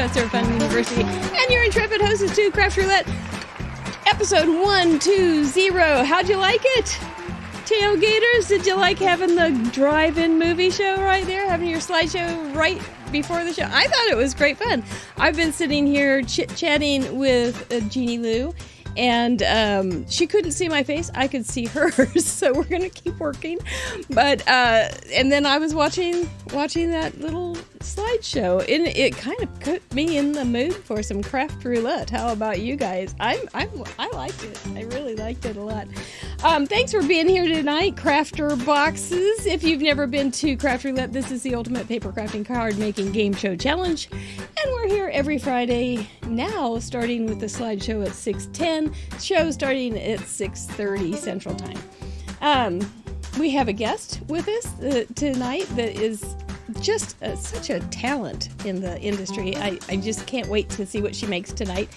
professor of FUNN University, and your intrepid hostess to Craft Roulette, episode 120. How'd you like it? Tailgaters, did you like having the drive-in movie show right there? Having your slideshow right before the show? I thought it was great fun. I've been sitting here chit-chatting with Jeannie Lieu, and she couldn't see my face. I could see hers, so we're going to keep working. But, and then I was watching that little slideshow, and it kind of put me in the mood for some Craft Roulette. How about you guys? I liked it. I really liked it a lot. Thanks for being here tonight, Crafter Boxes. If you've never been to Craft Roulette, this is the ultimate paper crafting card making game show challenge. And we're here every Friday now, starting with the slideshow at 6:10, show starting at 6:30 Central Time. We have a guest with us tonight that is just such a talent in the industry. I just can't wait to see what she makes tonight.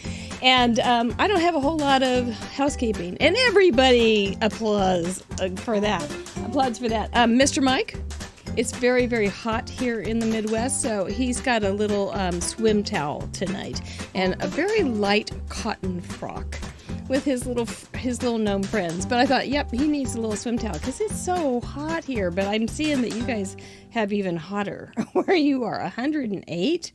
And I don't have a whole lot of housekeeping. And everybody applauds for that. Mr. Mike, it's very, very hot here in the Midwest, so he's got a little swim towel tonight and a very light cotton frock with his little gnome friends. But I thought, yep, he needs a little swim towel because it's so hot here. But I'm seeing that you guys have even hotter where you are, 108.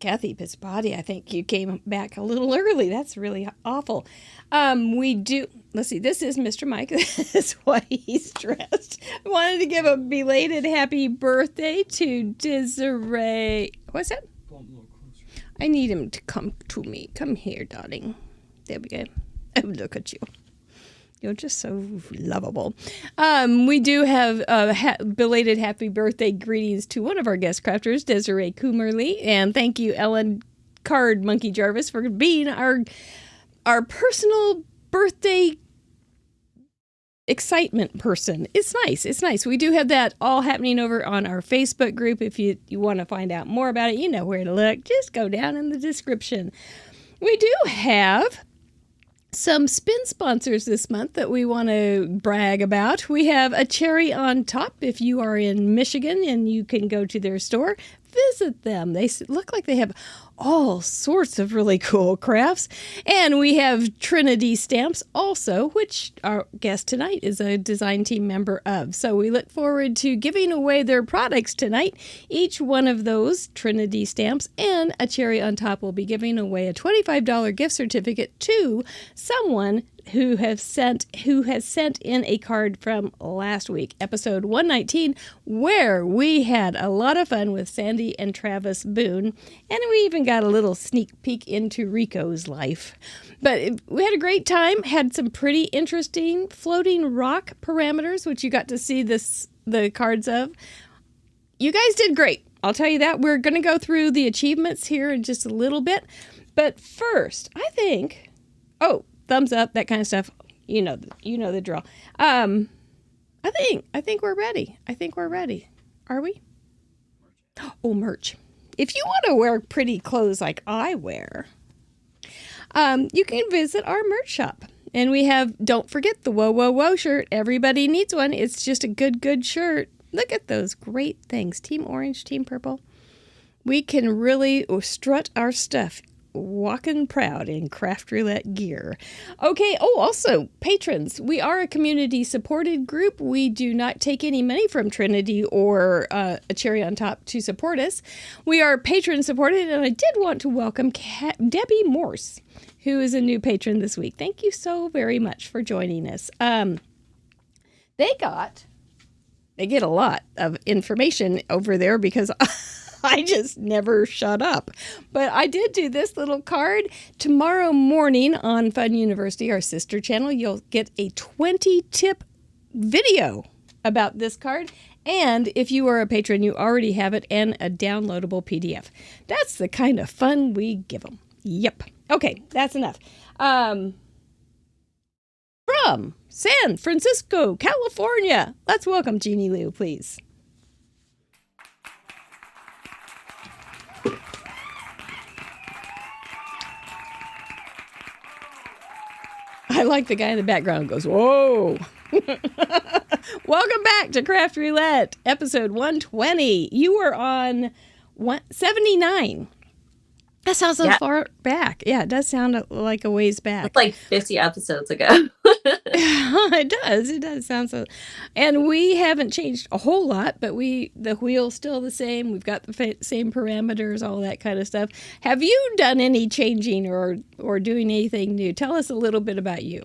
Kathy Pispati, I think you came back a little early. That's really awful. Let's see, this is Mr. Mike. This is why he's dressed. I wanted to give a belated happy birthday to Desiree. What's that? I need him to come to me. Come here, darling. There we go. Oh, look at you. You're just so lovable. We do have belated happy birthday greetings to one of our guest crafters, Desiree Coomerly. And thank you, Ellen Card Monkey Jarvis, for being our personal birthday excitement person. It's nice. We do have that all happening over on our Facebook group. If you want to find out more about it, you know where to look. Just go down in the description. We do have some spin sponsors this month that we want to brag about. We have a cherry on top. If you are in Michigan and you can go to their store, visit them. They look like they have all sorts of really cool crafts. And we have Trinity Stamps also, which our guest tonight is a design team member of. So we look forward to giving away their products tonight. Each one of those Trinity Stamps and a cherry on top will be giving away a $25 gift certificate to someone who has sent in a card from last week, episode 119, where we had a lot of fun with Sandy and Travis Boone, and we even got a little sneak peek into Rico's life. But we had a great time, had some pretty interesting floating rock parameters, which you got to see the cards of. You guys did great. I'll tell you that. We're going to go through the achievements here in just a little bit. But first, I think, thumbs up, that kind of stuff. You know the drill. I think we're ready. Are we? Oh, merch. If you want to wear pretty clothes like I wear, you can visit our merch shop. And we have, don't forget the Whoa Whoa Whoa shirt. Everybody needs one. It's just a good shirt. Look at those great things. Team Orange, Team Purple. We can really strut our stuff. Walking proud in Craft Roulette gear. Okay, also, patrons. We are a community-supported group. We do not take any money from Trinity or a cherry on top to support us. We are patron-supported, and I did want to welcome Debbie Morse, who is a new patron this week. Thank you so very much for joining us. They get a lot of information over there because I just never shut up. But I did do this little card. Tomorrow morning on FUNN University, our sister channel, you'll get a 20-tip video about this card. And if you are a patron, you already have it and a downloadable PDF. That's the kind of fun we give them. Yep. Okay, that's enough. From San Francisco, California, let's welcome Jeannie Lieu, please. I like the guy in the background who goes, whoa. Welcome back to Craft Roulette, episode 120. You were on 79. That sounds so Yeah, far back. Yeah, it does sound like a ways it's back. like 50 episodes ago. It does. It does sound so. And we haven't changed a whole lot, but the wheel's still the same. We've got the same parameters, all that kind of stuff. Have you done any changing or doing anything new? Tell us a little bit about you.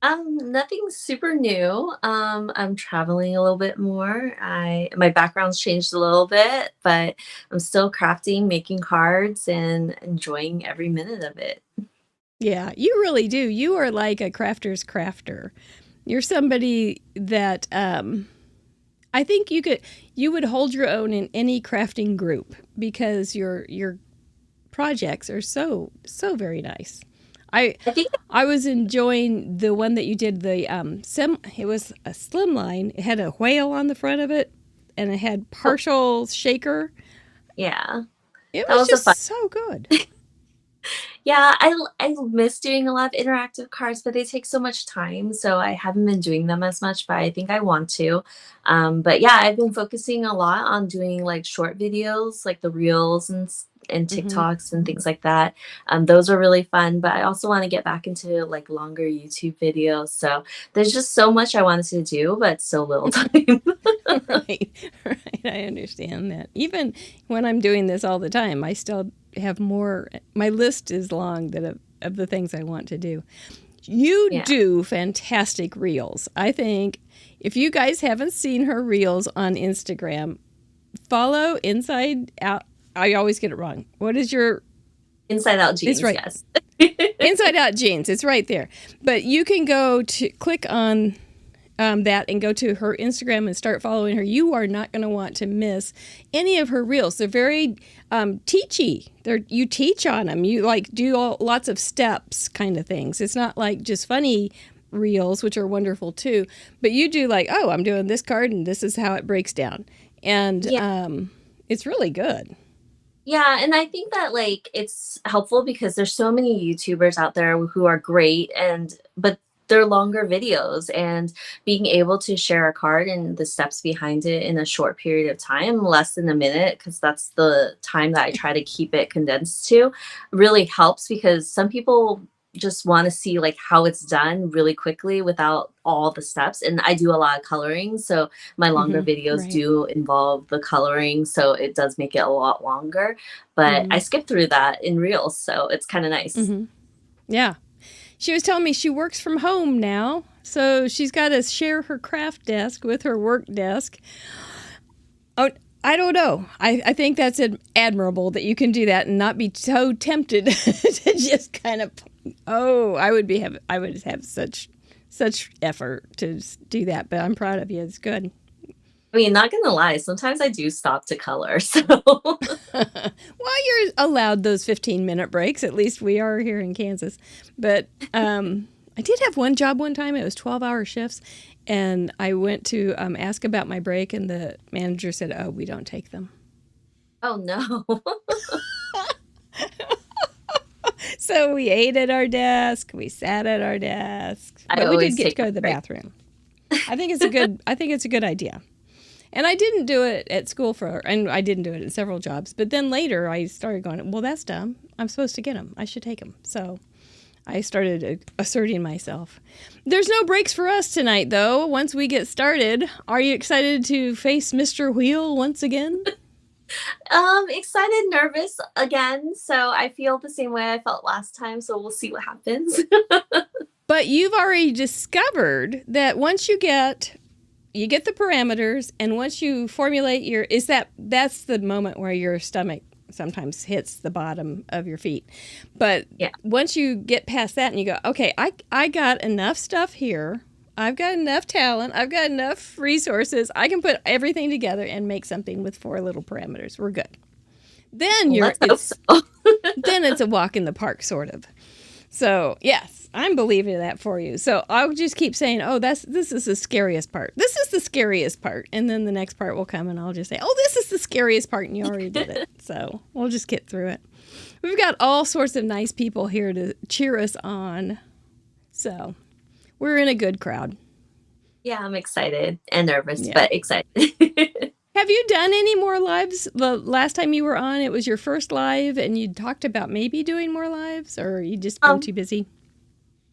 Nothing super new. I'm traveling a little bit more. My background's changed a little bit, but I'm still crafting, making cards, and enjoying every minute of it. Yeah, you really do. You are like a crafter's crafter. You're somebody that I think you would hold your own in any crafting group because your projects are so very nice. I I think, I was enjoying the one that you did it was a slimline. It had a whale on the front of it and it had oh, partial shaker. yeah, It that was was a fun. just so good. Yeah, I miss doing a lot of interactive cards, but they take so much time, so I haven't been doing them as much, but I think I want to. But yeah, I've been focusing a lot on doing like short videos, like the reels and Hmm. TikToks and things like that. Those are really fun, but I also want to get back into like longer YouTube videos. So there's just so much I wanted to do, but so little time. Right, right. I understand that. Even when I'm doing this all the time, I still have more. My list is long of the things I want to do. You Yeah. do fantastic reels. I think if you guys haven't seen her reels on Instagram, follow Inside Out. I always get it wrong. What is your? Inside Out It's Jeans, right. yes. Inside Out Jeans. It's right there. But you can go to click on that and go to her Instagram and start following her. You are not going to want to miss any of her reels. They're very teachy. You teach on them. You like do lots of steps kind of things. It's not like just funny reels, which are wonderful too. But you do like, oh, I'm doing this card and this is how it breaks down, and Yeah. it's really good. Yeah, and I think that like it's helpful because there's so many YouTubers out there who are great but they're longer videos and being able to share a card and the steps behind it in a short period of time, less than a minute, because that's the time that I try to keep it condensed to, really helps because some people just want to see like how it's done really quickly without all the steps. And I do a lot of coloring, so my longer Hmm. videos Right. do involve the coloring, so it does make it a lot longer. But I Hmm. skip through that in Reels, so it's kind of nice. Hmm. Yeah. She was telling me she works from home now, so she's got to share her craft desk with her work desk. Oh, I don't know. I think that's admirable that you can do that and not be so tempted to just kind of. Oh, I would have such effort to do that, but I'm proud of you. It's good. I mean, not gonna lie, sometimes I do stop to color. So Well, you're allowed those 15-minute breaks. At least we are here in Kansas. But I did have one job one time. It was 12-hour shifts. And I went to ask about my break, and the manager said, oh, we don't take them. oh no. So we ate at our desk, we sat at our desk, I but we did always get to take go my to the break. bathroom. I think it's a good idea. And I didn't do it at school and I didn't do it at several jobs. But then later I started going, well, that's dumb. I'm supposed to get them. I should take them. So I started asserting myself. There's no breaks for us tonight, though. Once we get started, are you excited to face Mr. Wheel once again? Excited, nervous again. So I feel the same way I felt last time. So we'll see what happens. But you've already discovered that once you get the parameters, and once you formulate that's the moment where your stomach sometimes hits the bottom of your feet. But Yeah. once you get past that and you go, okay, I got enough stuff here. I've got enough talent. I've got enough resources. I can put everything together and make something with 4 little parameters. We're good. Then Well, let's hope so. it's a walk in the park sort of. So, yes, I'm believing that for you. So, I'll just keep saying, "Oh, this is the scariest part. This is the scariest part." And then the next part will come and I'll just say, "Oh, this is the scariest part," and you already did it. So, we'll just get through it. We've got all sorts of nice people here to cheer us on. So, we're in a good crowd. Yeah, I'm excited and nervous, Yeah. but excited. Have you done any more lives? The last time you were on, it was your first live, and you talked about maybe doing more lives, or you just been too busy?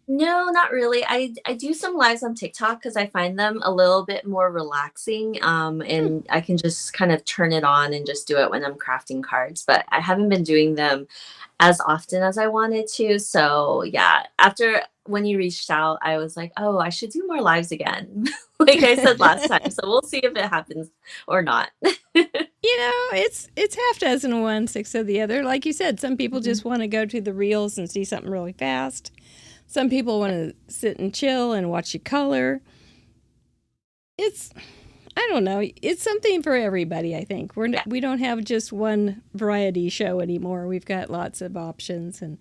No, not really. I do some lives on TikTok because I find them a little bit more relaxing. And I can just kind of turn it on and just do it when I'm crafting cards. But I haven't been doing them as often as I wanted to. So yeah, after when you reached out, I was like, oh, I should do more lives again, like I said last time. So we'll see if it happens or not. You know, it's half dozen of one, six of the other. Like you said, some people just want to go to the reels and see something really fast. Some people want to sit and chill and watch you color. I don't know. It's something for everybody, I think. We don't have just one variety show anymore. We've got lots of options, and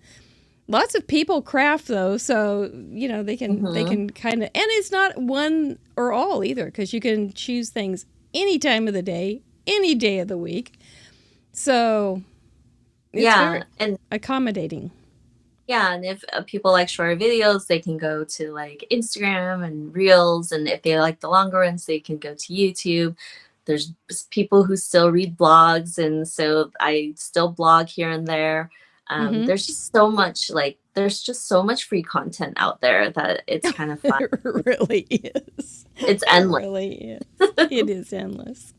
lots of people craft though, so you know they can kind of, and it's not one or all either, because you can choose things any time of the day, any day of the week. So it's very and accommodating. Yeah, and if people like shorter videos, they can go to like Instagram and Reels, and if they like the longer ones, they can go to YouTube. There's people who still read blogs, and so I still blog here and there. There's just so much, there's just so much free content out there that it's kind of fun. It really is. It's endless. It really is. It is endless.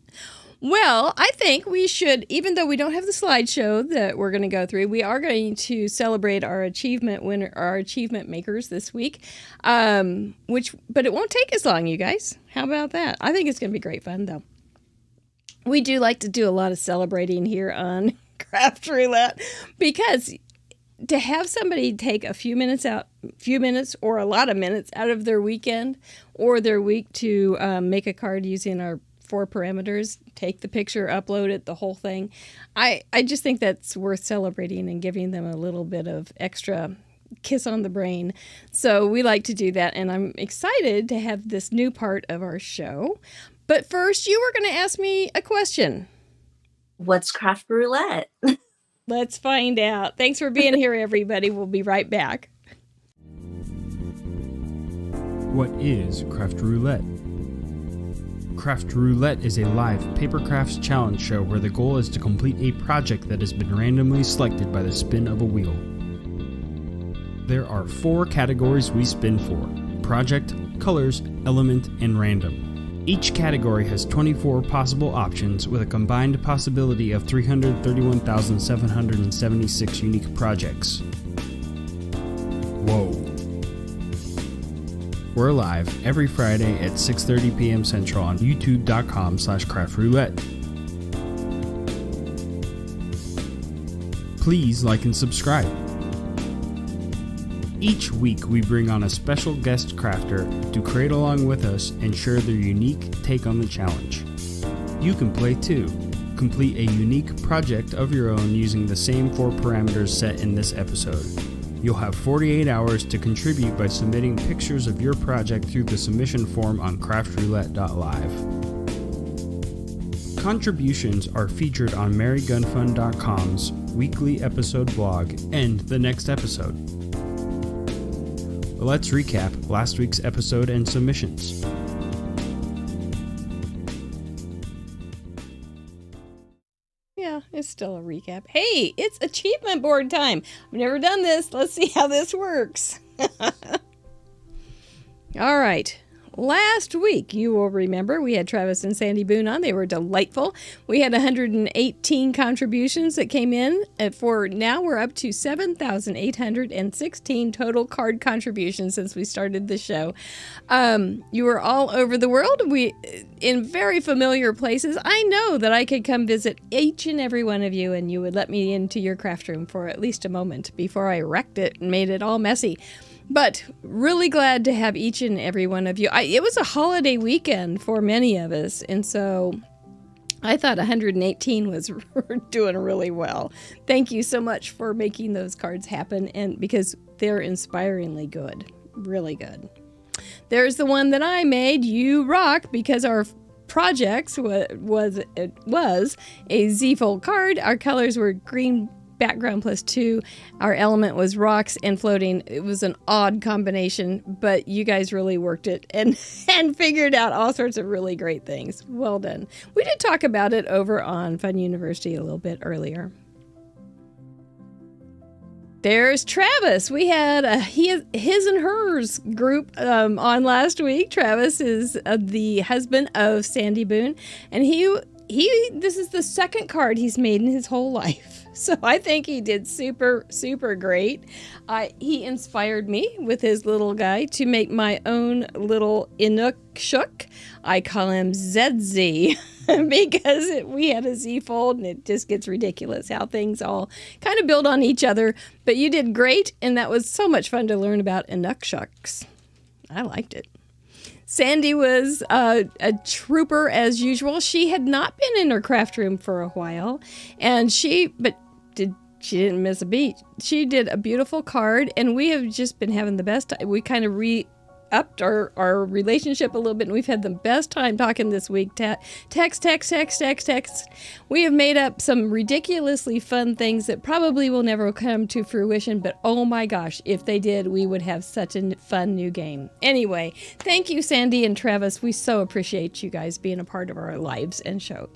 Well, I think we should, even though we don't have the slideshow that we're going to go through, we are going to celebrate our achievement makers this week. But it won't take as long, you guys. How about that? I think it's going to be great fun, though. We do like to do a lot of celebrating here on Craft Roulette, because to have somebody take a few minutes or a lot of minutes out of their weekend or their week to make a card using our 4 parameters, take the picture, upload it, the whole thing. I just think that's worth celebrating and giving them a little bit of extra kiss on the brain. So we like to do that, and I'm excited to have this new part of our show. But first, you were going to ask me a question. What's Craft Roulette? Let's find out. Thanks for being here, everybody. We'll be right back. What is Craft Roulette? Craft Roulette is a live paper crafts challenge show where the goal is to complete a project that has been randomly selected by the spin of a wheel. There are 4 categories we spin for: project, colors, element, and random. Each category has 24 possible options with a combined possibility of 331,776 unique projects. Whoa. We're live every Friday at 6:30 p.m. Central on youtube.com/craftroulette. Please like and subscribe. Each week we bring on a special guest crafter to create along with us and share their unique take on the challenge. You can play too. Complete a unique project of your own using the same 4 parameters set in this episode. You'll have 48 hours to contribute by submitting pictures of your project through the submission form on craftroulette.live. Contributions are featured on marygunfun.com's weekly episode blog and the next episode. Let's recap last week's episode and submissions. Yeah, it's still a recap. Hey, it's achievement board time. I've never done this. Let's see how this works. All right. Last week, you will remember, we had Travis and Sandy Boone on. They were delightful. We had 118 contributions that came in. For now, we're up to 7,816 total card contributions since we started the show. You were all over the world, in very familiar places. I know that I could come visit each and every one of you, and you would let me into your craft room for at least a moment before I wrecked it and made it all messy. But really glad to have each and every one of you. It was a holiday weekend for many of us, and so I thought 118 was doing really well. Thank you so much for making those cards happen, and because they're inspiringly good, really good. There's the one that I made, You Rock, because our projects was a Z-fold card. Our colors were green, background plus 2. Our element was rocks and floating. It was an odd combination, but you guys really worked it and figured out all sorts of really great things. Well done. We did talk about it over on Fun University a little bit earlier. There's Travis. We had a his and hers group on last week. Travis is the husband of Sandy Boone, and this is the second card he's made in his whole life. So I think he did super, super great. He inspired me with his little guy to make my own little Inukshuk. I call him ZZ because we had a Z fold and it just gets ridiculous how things all kind of build on each other. But you did great, and that was so much fun to learn about Inukshuks. I liked it. Sandy was a trooper as usual. She had not been in her craft room for a while, and she didn't miss a beat. She did a beautiful card, and we have just been having the best time. We kind of upped our relationship a little bit, and we've had the best time talking this week. Text. We have made up some ridiculously fun things that probably will never come to fruition, but oh my gosh, if they did, we would have such a fun new game. Anyway, thank you, Sandy and Travis. We so appreciate you guys being a part of our lives and show.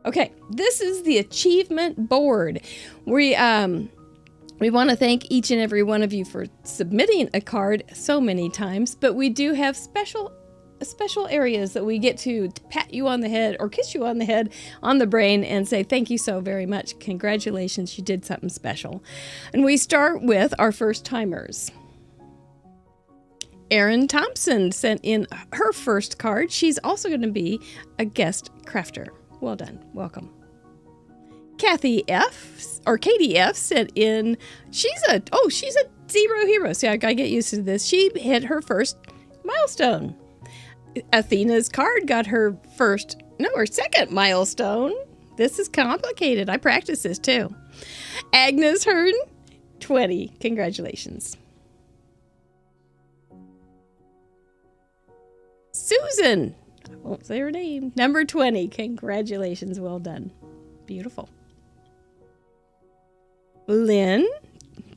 Okay, this is the achievement board. We want to thank each and every one of you for submitting a card so many times, but we do have special areas that we get to pat you on the head or kiss you on the head, on the brain, and say thank you so very much. Congratulations, you did something special. And we start with our first timers. Erin Thompson sent in her first card. She's also going to be a guest crafter. Well done. Welcome. Katie F sent in, she's a zero hero. See, I gotta get used to this. She hit her first milestone. Athena's card got her second milestone. This is complicated. I practice this too. Agnes Hearn, 20. Congratulations. Susan, I won't say her name, number 20. Congratulations. Well done. Beautiful. Lynn,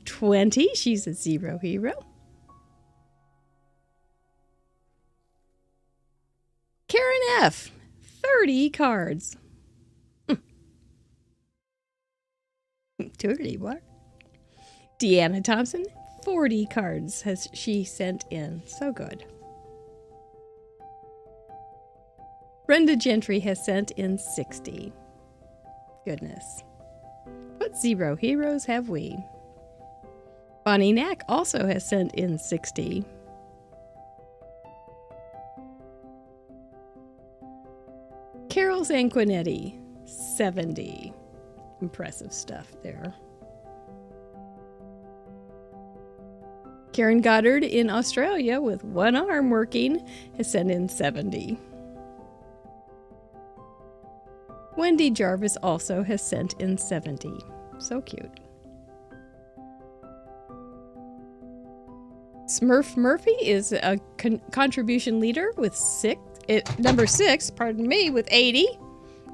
20. She's a zero hero. Karen F, 30 cards. Totally what? Deanna Thompson, 40 cards has she sent in. So good. Brenda Gentry has sent in 60. Goodness. What zero heroes have we? Bonnie Knack also has sent in 60. Carol Zanquinetti, 70. Impressive stuff there. Karen Goddard in Australia with one arm working has sent in 70. Wendy Jarvis also has sent in 70. So cute. Smurf Murphy is a contribution leader with number 6, with 80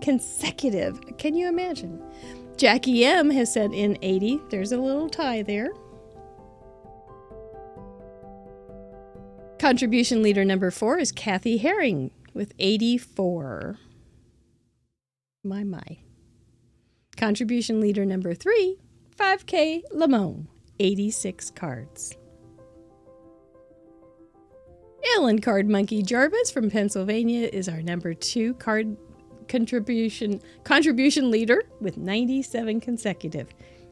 consecutive. Can you imagine? Jackie M has sent in 80. There's a little tie there. Contribution leader number 4 is Kathy Herring with 84. My. Contribution leader number 3, 5K Lamone, 86 cards. Ellen Card Monkey Jarvis from Pennsylvania is our number 2 card contribution leader with 97 consecutive.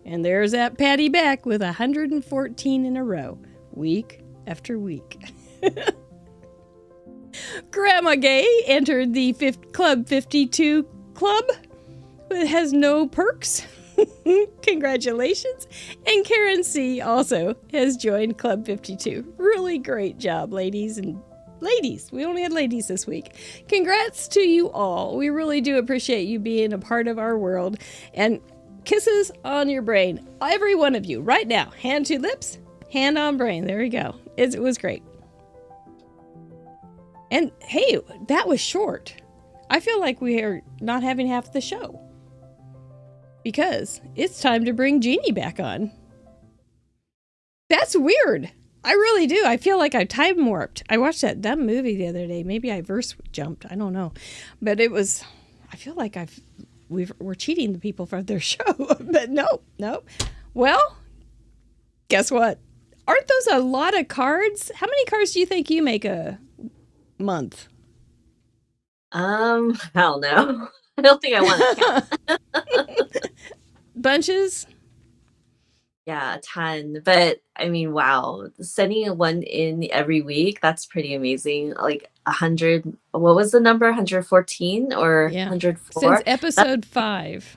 And there's that Patty back with 114 in a row, week after week. Grandma Gay entered the Club 52 Club. It has no perks. Congratulations. And Karen C. also has joined Club 52. Really great job, ladies. We only had ladies this week. Congrats to you all. We really do appreciate you being a part of our world. And kisses on your brain. Every one of you right now. Hand to lips, hand on brain. There you go. It was great. And hey, that was short. I feel like we are not having half the show. because it's time to bring Jeannie back on. That's weird. I really do. I feel like I time warped. I watched that dumb movie the other day. Maybe I verse jumped. I don't know. But I feel like we're cheating the people for their show. But nope. Well, guess what? Aren't those a lot of cards? How many cards do you think you make a month? I don't know. I don't think I want to count. Bunches? Yeah, a ton. But I mean, wow. Sending one in every week, that's pretty amazing. Like 100, what was the number? 114 or 104? Since episode 5.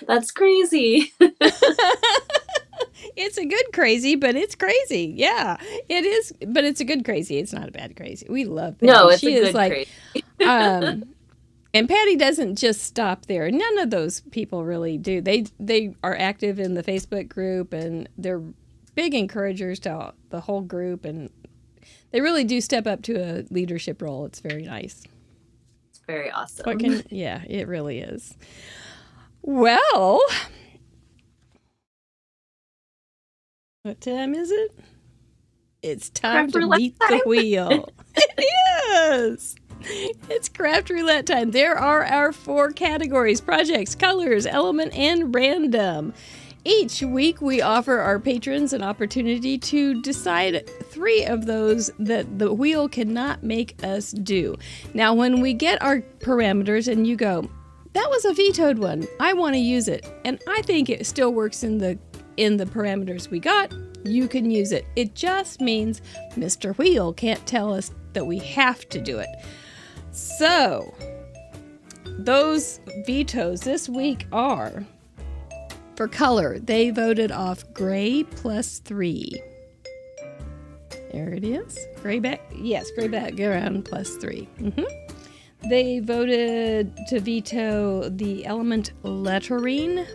That's crazy. It's a good crazy, but it's crazy. Yeah, it is. But it's a good crazy. It's not a bad crazy. We love Patty. No, it's she a is good like, crazy. And Patty doesn't just stop there. None of those people really do. They are active in the Facebook group, and they're big encouragers to the whole group, and they really do step up to a leadership role. It's very nice. It's very awesome. Yeah, it really is. Well, what time is it? It's time to meet the wheel. It is. It's craft roulette time. There are our 4 categories: projects, colors, element, and random. Each week we offer our patrons an opportunity to decide 3 of those that the wheel cannot make us do. Now, when we get our parameters and you go, that was a vetoed one, I want to use it, and I think it still works in the parameters we got, you can use it. It just means Mr. Wheel can't tell us that we have to do it. So, those vetoes this week are, for color, they voted off gray +3. There it is. Gray background +3. They voted to veto the element lettering.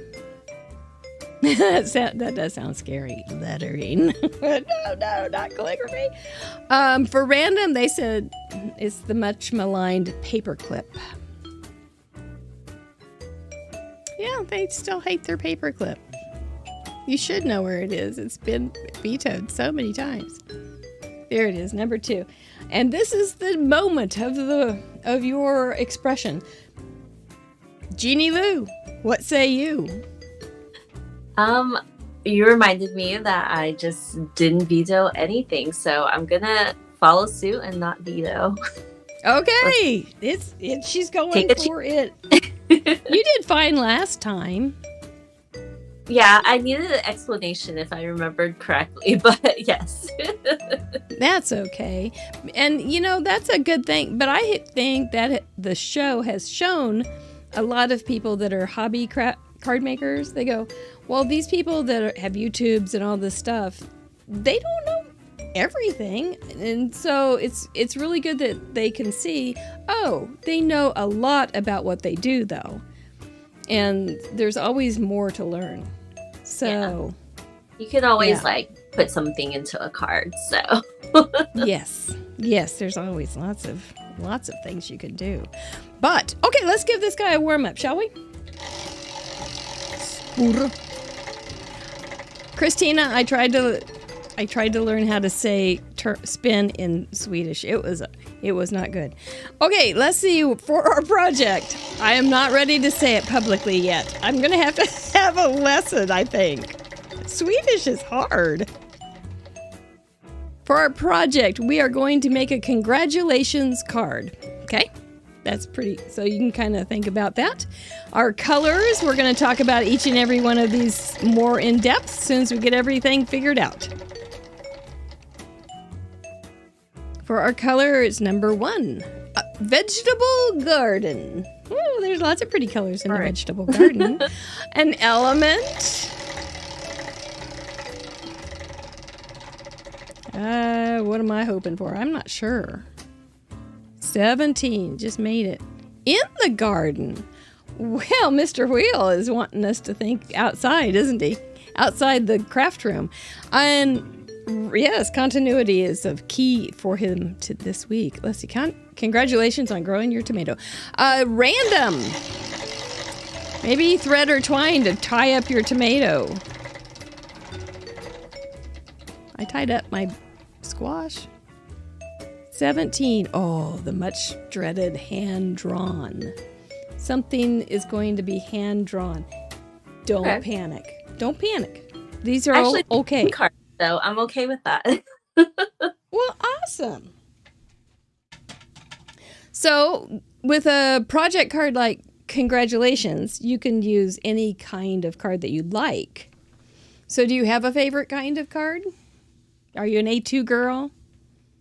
That does sound scary. Lettering. No, not calligraphy. For random, they said it's the much maligned paperclip. Yeah, they still hate their paperclip. You should know where it is. It's been vetoed so many times. There it is, number 2. And this is the moment of your expression. Jeannie Lieu, what say you? You reminded me that I just didn't veto anything, so I'm gonna follow suit and not veto. Okay, she's going for it. You did fine last time. Yeah, I needed an explanation if I remembered correctly, but yes. That's okay. And, that's a good thing. But I think that the show has shown a lot of people that are hobby card makers. They go, well, these people that have YouTubes and all this stuff, they don't know everything. And so it's really good that they can see, they know a lot about what they do, though. And there's always more to learn. So you can always put something into a card. So yes, there's always lots of things you can do. But okay, let's give this guy a warm up, shall we? Christina, I tried to learn how to say spin in Swedish. It was not good. Okay, let's see for our project. I am not ready to say it publicly yet. I'm going to have a lesson, I think. Swedish is hard. For our project, we are going to make a congratulations card. Okay? That's pretty, so you can kind of think about that. Our colors, we're going to talk about each and every one of these more in depth as soon as we get everything figured out. For our color, it's number 1, vegetable garden. Oh, there's lots of pretty colors in the vegetable garden. An element. What am I hoping for? I'm not sure. 17, just made it. In the garden. Well, Mr. Wheel is wanting us to think outside, isn't he? Outside the craft room. And yes, continuity is of key for him to this week. Let's see. Congratulations on growing your tomato. Random. Maybe thread or twine to tie up your tomato. I tied up my squash. 17. Oh, the much dreaded hand-drawn. Something is going to be hand-drawn. Don't panic. Don't panic. These are Actually, all okay. Cards, so I'm okay with that. Well, awesome. So, with a project card like Congratulations, you can use any kind of card that you like. So, do you have a favorite kind of card? Are you an A2 girl?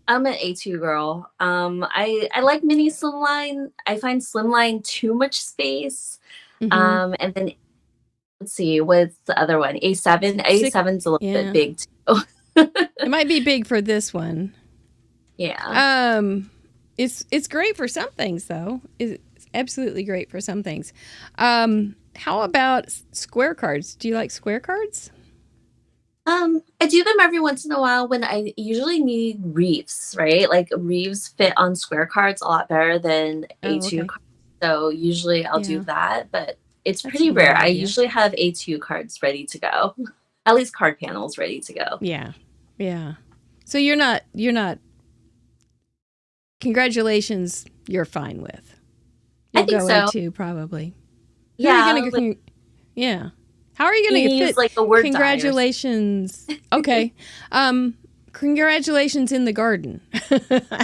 I'm an A2 girl. I like mini slimline. I find slimline too much space. Mm-hmm. And then let's see, what's the other one? A7. A7's a little bit big too. It might be big for this one. Yeah. It's great for some things though. It's absolutely great for some things. How about square cards? Do you like square cards? I do them every once in a while when I usually need reefs, right? Like reefs fit on square cards a lot better than A2 cards. So usually I'll do that, but it's pretty rare. I usually have A2 cards ready to go. At least card panels ready to go. Yeah. Yeah. So you're not Congratulations, you're fine with. You'll I think go so. A2 probably. Yeah. Yeah. How are you going to fit like a word congratulations? Okay. Congratulations in the garden.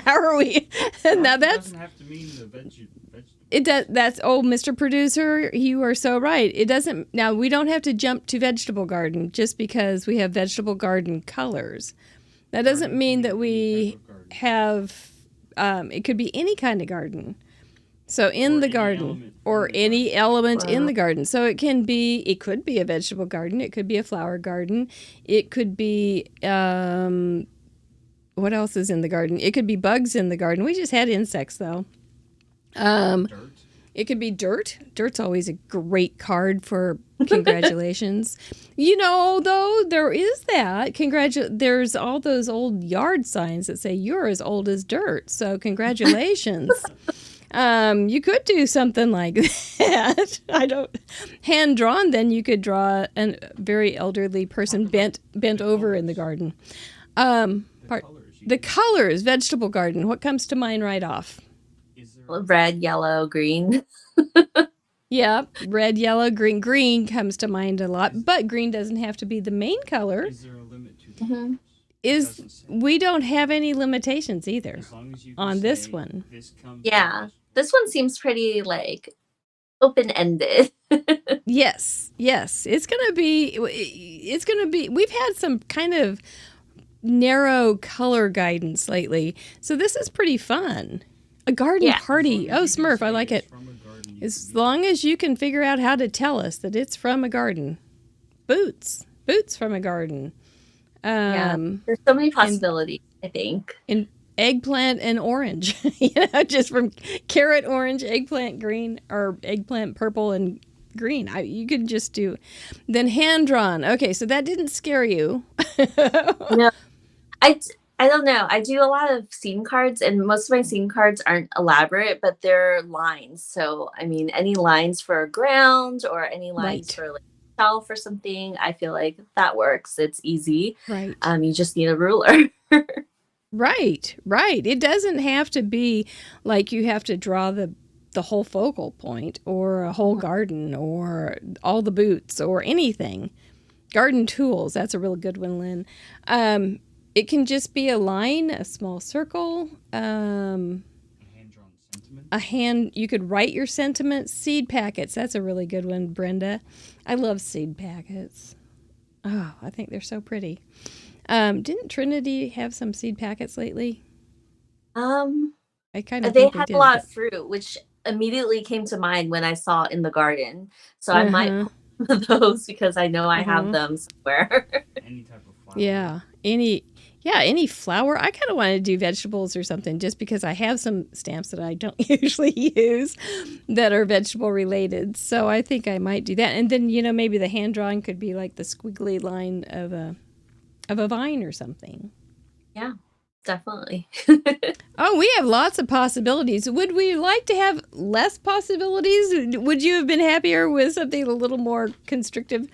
How are we? Now that doesn't have to mean the vegetable. It does. That's Mr. Producer. You are so right. It doesn't. Now we don't have to jump to vegetable garden just because we have vegetable garden colors. That doesn't mean that we have. It could be any kind of garden. So in the garden or any element in the garden. So it could be a vegetable garden. It could be a flower garden. It could be, what else is in the garden? It could be bugs in the garden. We just had insects though. Dirt. It could be dirt. Dirt's always a great card for congratulations. Though, there is that. There's all those old yard signs that say you're as old as dirt. So congratulations. You could do something like that. Hand drawn, then you could draw a very elderly person bent over in the garden. The colors, vegetable garden. What comes to mind right off? Red, yellow, green. Yeah, red, yellow, green. Green comes to mind a lot, but green doesn't have to be the main color. Is there a limit to We don't have any limitations either on this one. This one seems pretty like open-ended. Yes. It's gonna be. We've had some kind of narrow color guidance lately, so this is pretty fun. A garden party. Oh, Smurf, I like it. As long as you can figure out how to tell us that it's from a garden. Boots from a garden. There's so many possibilities, I think. In eggplant and orange, just from carrot orange, eggplant green, or eggplant purple and green. You could just do. Then hand drawn. Okay, so that didn't scare you. No, I don't know. I do a lot of scene cards, and most of my scene cards aren't elaborate, but they're lines. So, I mean, any lines for a ground or any lines for like a shelf or something, I feel like that works. It's easy. Right. You just need a ruler. Right. It doesn't have to be like you have to draw the whole focal point or a whole garden or all the boots or anything. Garden tools. That's a real good one, Lynn. It can just be a line, a small circle, a hand-drawn sentiment. You could write your sentiments. Seed packets. That's a really good one, Brenda. I love seed packets. Oh, I think they're so pretty. Didn't Trinity have some seed packets lately? I kind of they had a lot of fruit, which immediately came to mind when I saw in the garden. So I might pull one of those because I know I have them somewhere. Any type of flower. Yeah, any flower. I kind of want to do vegetables or something just because I have some stamps that I don't usually use that are vegetable related. So I think I might do that. And then, maybe the hand drawing could be like the squiggly line of a vine or something. Yeah, definitely. Oh, we have lots of possibilities. Would we like to have less possibilities? Would you have been happier with something a little more constrictive?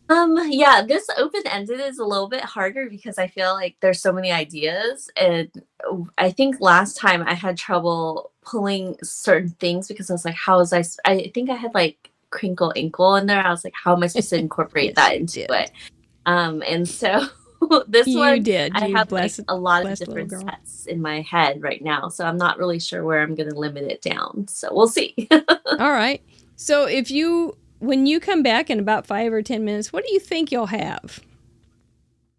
Yeah, this open-ended is a little bit harder because I feel like there's so many ideas, and I think last time I had trouble pulling certain things because I was like, how was I think I had like crinkle ankle in there. I was like, how am I supposed to incorporate Yes, that you into did. it? And so this You one, did. I You have like blessed, a lot of blessed little different girl. sets in my head right now, so I'm not really sure where I'm going to limit it down. So we'll see. All right. So when you come back in about 5 or 10 minutes, what do you think you'll have?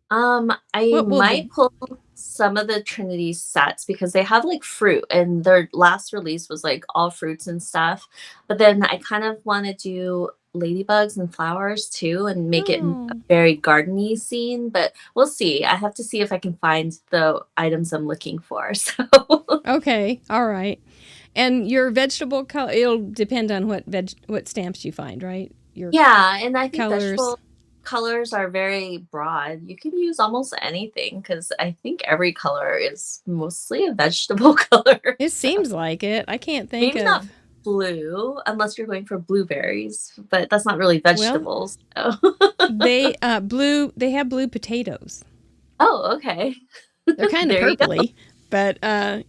I What will might pull some of the Trinity sets because they have like fruit, and their last release was like all fruits and stuff. But then I kind of want to do ladybugs and flowers too and make it a Oh, very gardeny scene, but we'll see. I have to see if I can find the items I'm looking for. So okay. All right. And your vegetable color, it'll depend on what stamps you find, right? Your yeah, and I think colors. vegetable colors are very broad. You can use almost anything because I think every color is mostly a vegetable color. It seems like it. I can't think Maybe of. not blue unless you're going for blueberries, but that's not really Well, vegetables. So. they have blue potatoes. Oh, okay. They're kind of There you go. purpley, but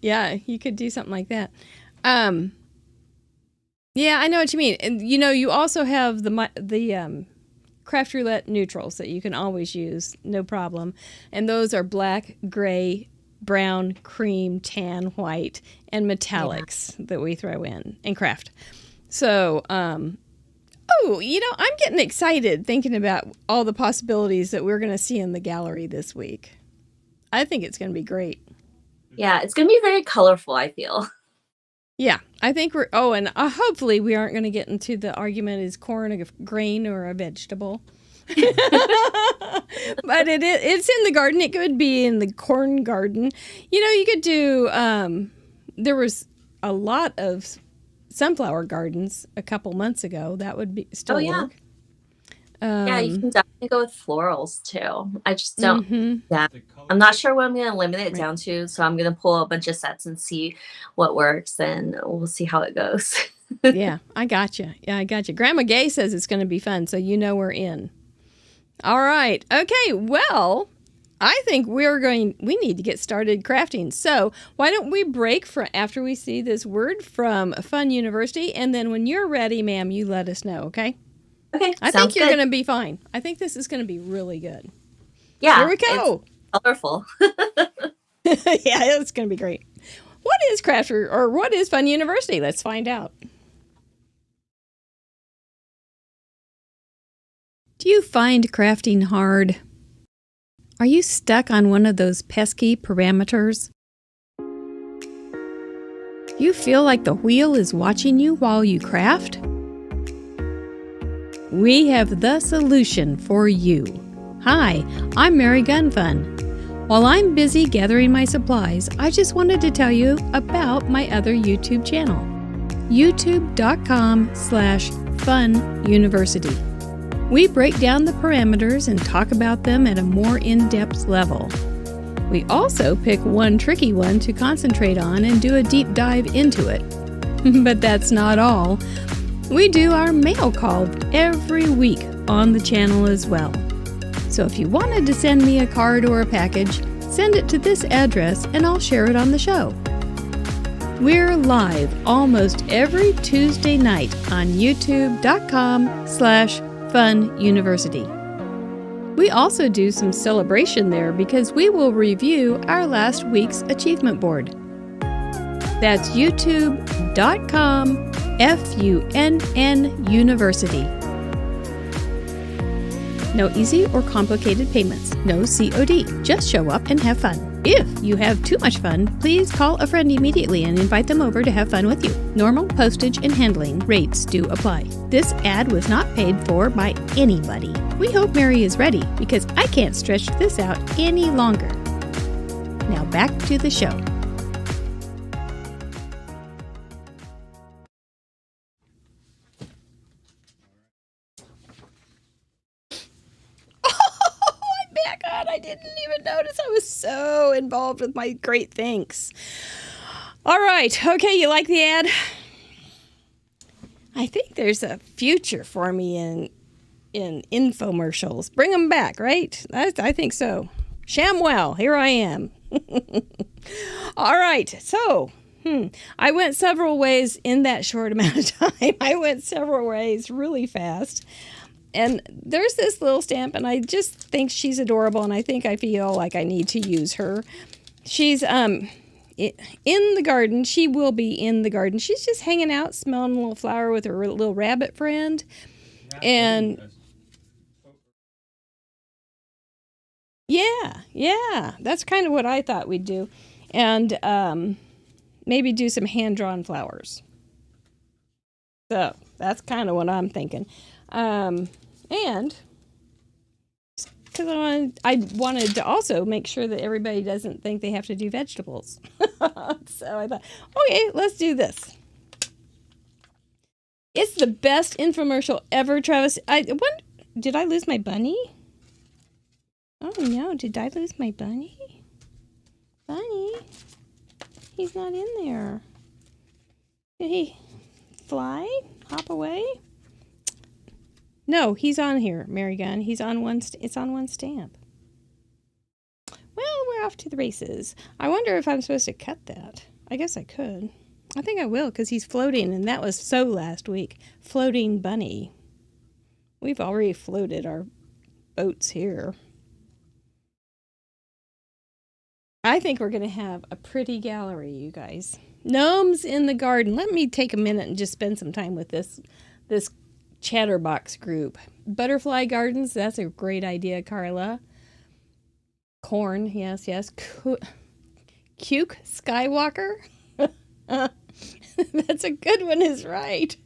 yeah, you could do something like that. Yeah, I know what you mean. And you also have the Craft Roulette neutrals that you can always use, no problem. And those are black, gray, brown, cream, tan, white, and metallics that we throw in and craft. So, I'm getting excited thinking about all the possibilities that we're going to see in the gallery this week. I think it's going to be great. Yeah, it's going to be very colorful, I feel. Yeah, I think and hopefully we aren't going to get into the argument, is corn a grain or a vegetable? But it's in the garden. It could be in the corn garden. You could do, there was a lot of sunflower gardens a couple months ago. That would be still work. Yeah, you can definitely go with florals too. I just don't. Yeah, I'm not sure what I'm going to limit it down to, so I'm going to pull a bunch of sets and see what works, and we'll see how it goes. Yeah, I gotcha. Grandma Gay says it's going to be fun, so we're in. All right. Okay. Well, I think we need to get started crafting. So why don't we break after we see this word from FUNN University, and then when you're ready, ma'am, you let us know. Okay. Okay, I think you're going to be fine. I think this is going to be really good. Yeah. Here we go. It's colorful. Yeah, it's going to be great. What is what is FUNN University? Let's find out. Do you find crafting hard? Are you stuck on one of those pesky parameters? Do you feel like the wheel is watching you while you craft? We have the solution for you. Hi, I'm Mary Gunfun. While I'm busy gathering my supplies, I just wanted to tell you about my other YouTube channel, youtube.com/FUNN University. We break down the parameters and talk about them at a more in-depth level. We also pick one tricky one to concentrate on and do a deep dive into it. But that's not all. We do our mail call every week on the channel as well. So if you wanted to send me a card or a package, send it to this address and I'll share it on the show. We're live almost every Tuesday night on youtube.com/FUNN University. We also do some celebration there because we will review our last week's achievement board. That's youtube.com/FUNN University. No easy or complicated payments, no COD, just show up and have fun. If you have too much fun, please call a friend immediately and invite them over to have fun with you. Normal postage and handling rates do apply. This ad was not paid for by anybody. We hope Mary is ready because I can't stretch this out any longer. Now back to the show. I'm back on. I didn't even notice. I was so involved with my great thanks. All right. Okay, you like the ad? I think there's a future for me in infomercials. Bring them back, right? I think so. Shamwell, here I am. All right. So, I went several ways in that short amount of time. I went several ways really fast. And there's this little stamp, and I just think she's adorable, and I think I feel like I need to use her. She's in the garden. She will be in the garden. She's just hanging out, smelling a little flower with her little rabbit friend. And yeah, that's kind of what I thought we'd do. And maybe do some hand-drawn flowers. So that's kind of what I'm thinking. And because I wanted to also make sure that everybody doesn't think they have to do vegetables. So I thought, okay, let's do this. It's the best infomercial ever, Travis. Did I lose my bunny? Oh no, did I lose my bunny? Bunny? He's not in there. Did he fly? Hop away? No, he's on here, Mary Gunn. He's on one. It's on one stamp. Well, we're off to the races. I wonder if I'm supposed to cut that. I guess I could. I think I will, because he's floating, and that was so last week. Floating bunny. We've already floated our boats here. I think we're going to have a pretty gallery, you guys. Gnomes in the garden. Let me take a minute and just spend some time with this Chatterbox group. Butterfly gardens, that's a great idea, Carla. Corn, yes. Cuke Skywalker. That's a good one, is right.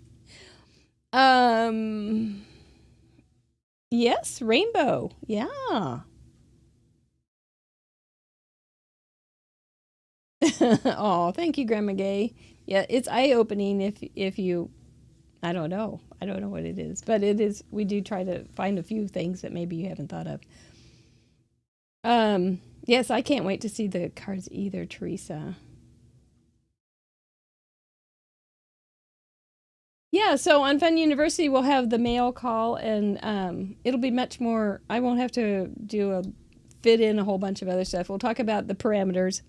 Yes, rainbow. Yeah. Oh, thank you, Grandma Gay. Yeah, it's eye-opening if you... I don't know what it is, but it is. We do try to find a few things that maybe you haven't thought of. Yes, I can't wait to see the cards either, Teresa. Yeah, so on Fun University, we'll have the mail call, and it'll be much more. I won't have to fit in a whole bunch of other stuff. We'll talk about the parameters.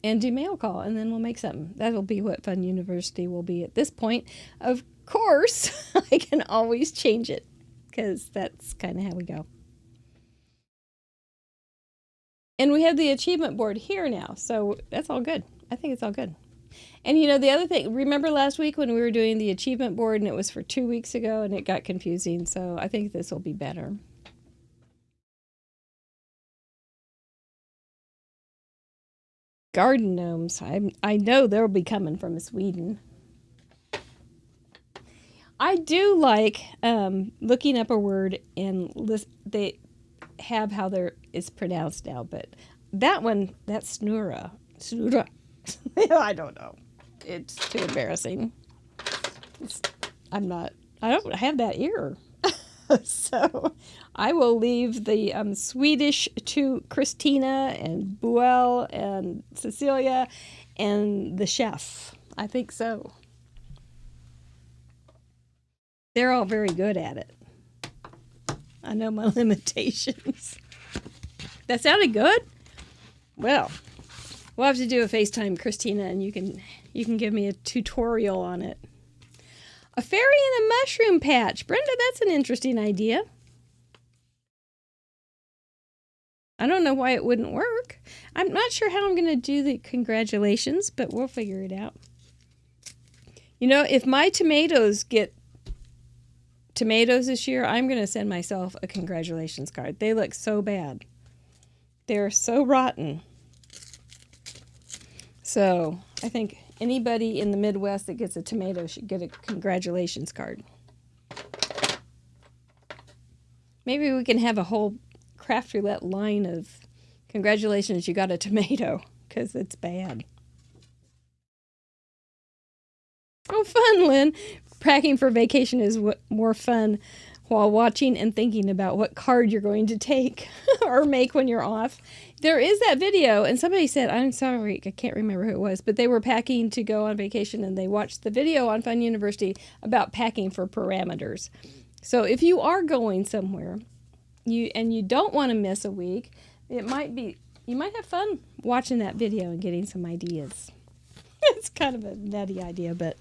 And do mail call, and then we'll make something. That'll be what Fun University will be at this point. Of course, I can always change it, because that's kind of how we go. And we have the achievement board here now, so that's all good. I think it's all good. And the other thing, remember last week when we were doing the achievement board, and it was for 2 weeks ago, and it got confusing, so I think this will be better. Garden gnomes. I know they'll be coming from Sweden. I do like looking up a word and they have how it's pronounced now, but that one, that's Snura. I don't know. It's too embarrassing. I don't have that ear. So I will leave the Swedish to Christina and Buell and Cecilia and the chef. I think so. They're all very good at it. I know my limitations. That sounded good? Well, we'll have to do a FaceTime, Christina, and you can give me a tutorial on it. A fairy in a mushroom patch. Brenda, that's an interesting idea. I don't know why it wouldn't work. I'm not sure how I'm going to do the congratulations, but we'll figure it out. If my tomatoes get tomatoes this year, I'm going to send myself a congratulations card. They look so bad. They're so rotten. So I think anybody in the Midwest that gets a tomato should get a congratulations card. Maybe we can have a whole Craft Roulette line of congratulations, you got a tomato, because it's bad. Oh, fun, Lynn. Packing for vacation is more fun while watching and thinking about what card you're going to take or make when you're off. There is that video, and somebody said, I'm sorry, I can't remember who it was, but they were packing to go on vacation, and they watched the video on Fun University about packing for parameters. So if you are going somewhere, you don't want to miss a week, you might have fun watching that video and getting some ideas. It's kind of a nutty idea, but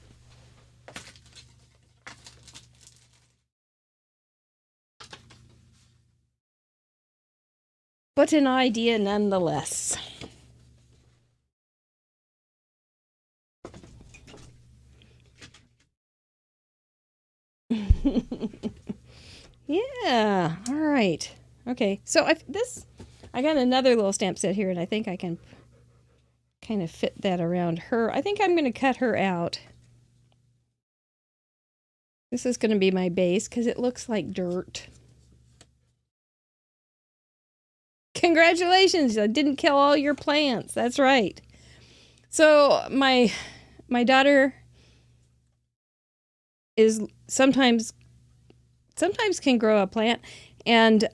an idea nonetheless. Yeah, all right. Okay, so I got another little stamp set here, and I think I can kind of fit that around her. I think I'm going to cut her out. This is going to be my base because it looks like dirt. Congratulations, I didn't kill all your plants. That's right. So my daughter is sometimes can grow a plant, and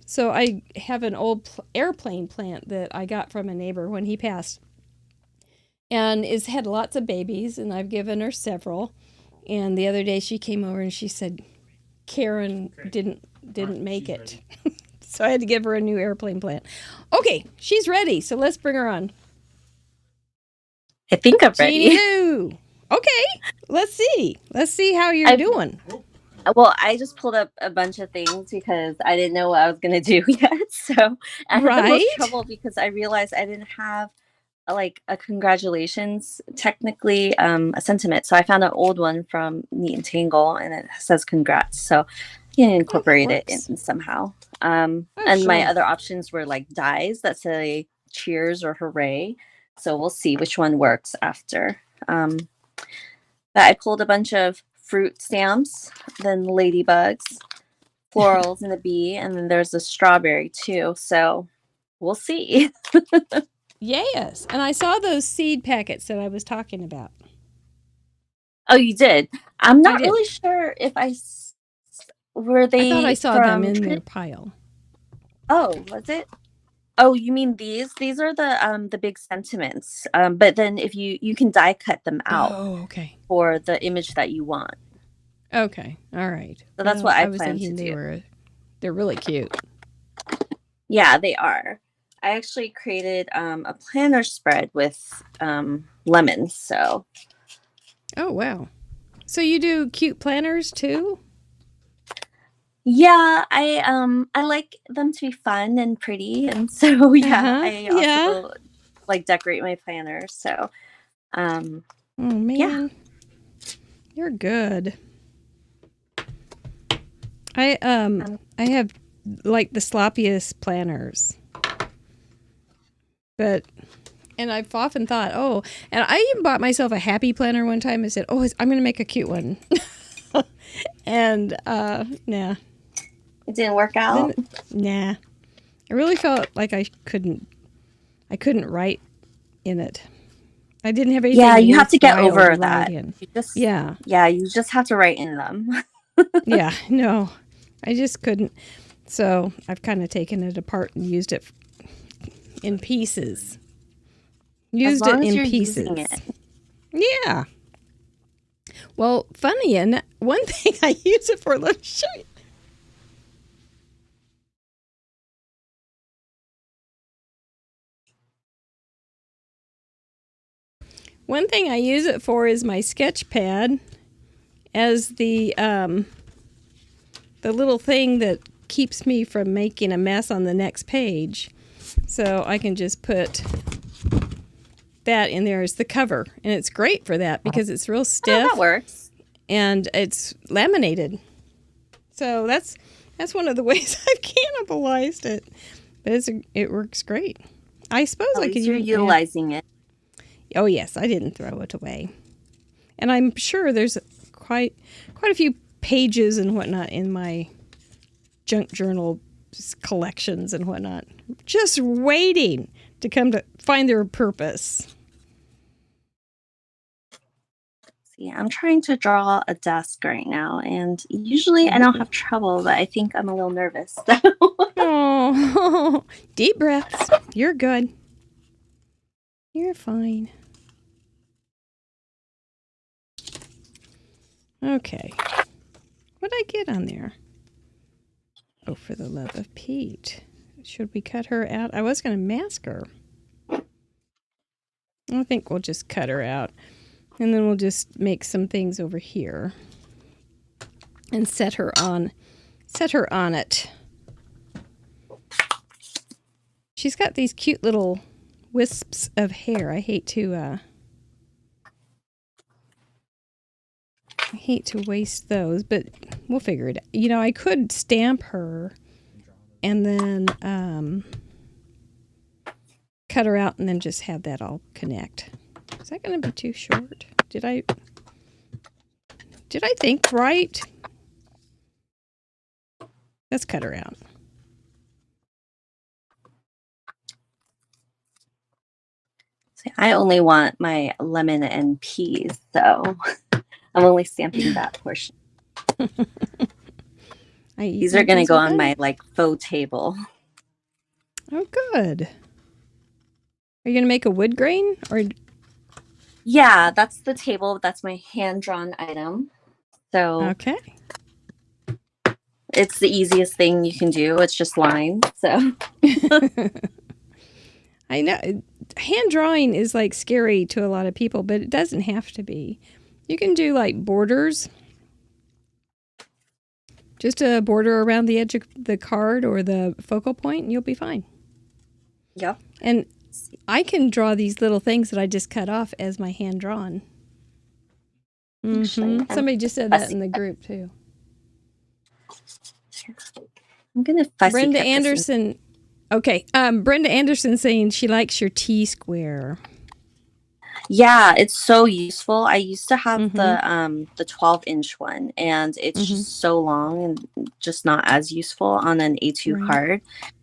so I have an old airplane plant that I got from a neighbor when he passed, and has had lots of babies, and I've given her several. And the other day she came over and she said Karen didn't make it. So I had to give her a new airplane plant. Okay, she's ready, so let's bring her on. I think I'm ready. Jeannie Lieu. Okay, let's see how you're doing. Well, I just pulled up a bunch of things because I didn't know what I was going to do yet. So I had the most trouble because I realized I didn't have like a congratulations, technically a sentiment. So I found an old one from Neat and Tangle, and it says congrats. So you can incorporate it in somehow. And my other options were like dies that say cheers or hooray. So we'll see which one works after. But I pulled a bunch of fruit stamps, then ladybugs, florals, and a bee, and then there's a strawberry too. So we'll see. Yes, and I saw those seed packets that I was talking about. Oh, you did? I'm not really sure if were they. I thought I saw them in their pile. Oh, was it? Oh, you mean these? These are the big sentiments. But then if you can die cut them out. Oh, okay. For the image that you want. Okay, all right. So that's what I was plan thinking to do. They're really cute. Yeah, they are. I actually created a planner spread with lemons. So. Oh wow! So you do cute planners too? Yeah, I like them to be fun and pretty, and so I also like decorate my planners. So, oh man, you're good. I have like the sloppiest planners, and I've often thought, and I even bought myself a happy planner one time and said, I'm going to make a cute one. And, nah. It didn't work out? Nah. I really felt like I couldn't write in it. I didn't have anything. Yeah, you have to get over that. You just have to write in them. Yeah, no. I just couldn't. So I've kind of taken it apart and used it in pieces. Used it in pieces. Yeah. Well, funny, and one thing I use it for, let me show you. One thing I use it for is my sketch pad as the little thing that keeps me from making a mess on the next page. So I can just put that in there as the cover, and it's great for that because it's real stiff. Oh, that works. And it's laminated. So that's one of the ways I've cannibalized it. But it works great. I suppose I could use utilizing it. Oh yes, I didn't throw it away. And I'm sure there's quite a few pages and whatnot in my junk journal collections and whatnot, just waiting to come to find their purpose. See, I'm trying to draw a desk right now, and usually I don't have trouble, but I think I'm a little nervous. Oh, deep breaths. You're good. You're fine. Okay. What did I get on there? Oh, for the love of Pete. Should we cut her out? I was going to mask her. I think we'll just cut her out. And then we'll just make some things over here. And set her on it. She's got these cute little wisps of hair. I hate to waste those, but we'll figure it out. You know, I could stamp her and then cut her out and then just have that all connect. Is that going to be too short? Did I think right? Let's cut her out. See, I only want my lemon and peas, so I'm only stamping that portion. These are going to go on my faux table. Oh, good. Are you going to make a wood grain or? Yeah, that's the table. That's my hand-drawn item. So okay. It's the easiest thing you can do. It's just lines. So I know hand drawing is like scary to a lot of people, but it doesn't have to be. You can do like borders. Just a border around the edge of the card or the focal point and you'll be fine. Yep. And I can draw these little things that I just cut off as my hand drawn. Mm-hmm. Somebody just said that in the group too. I'm gonna fussy Brenda Anderson. Okay, Brenda Anderson saying she likes your T-square. Yeah, it's so useful. I used to have the 12-inch one, and it's just so long and just not as useful on an A2 card.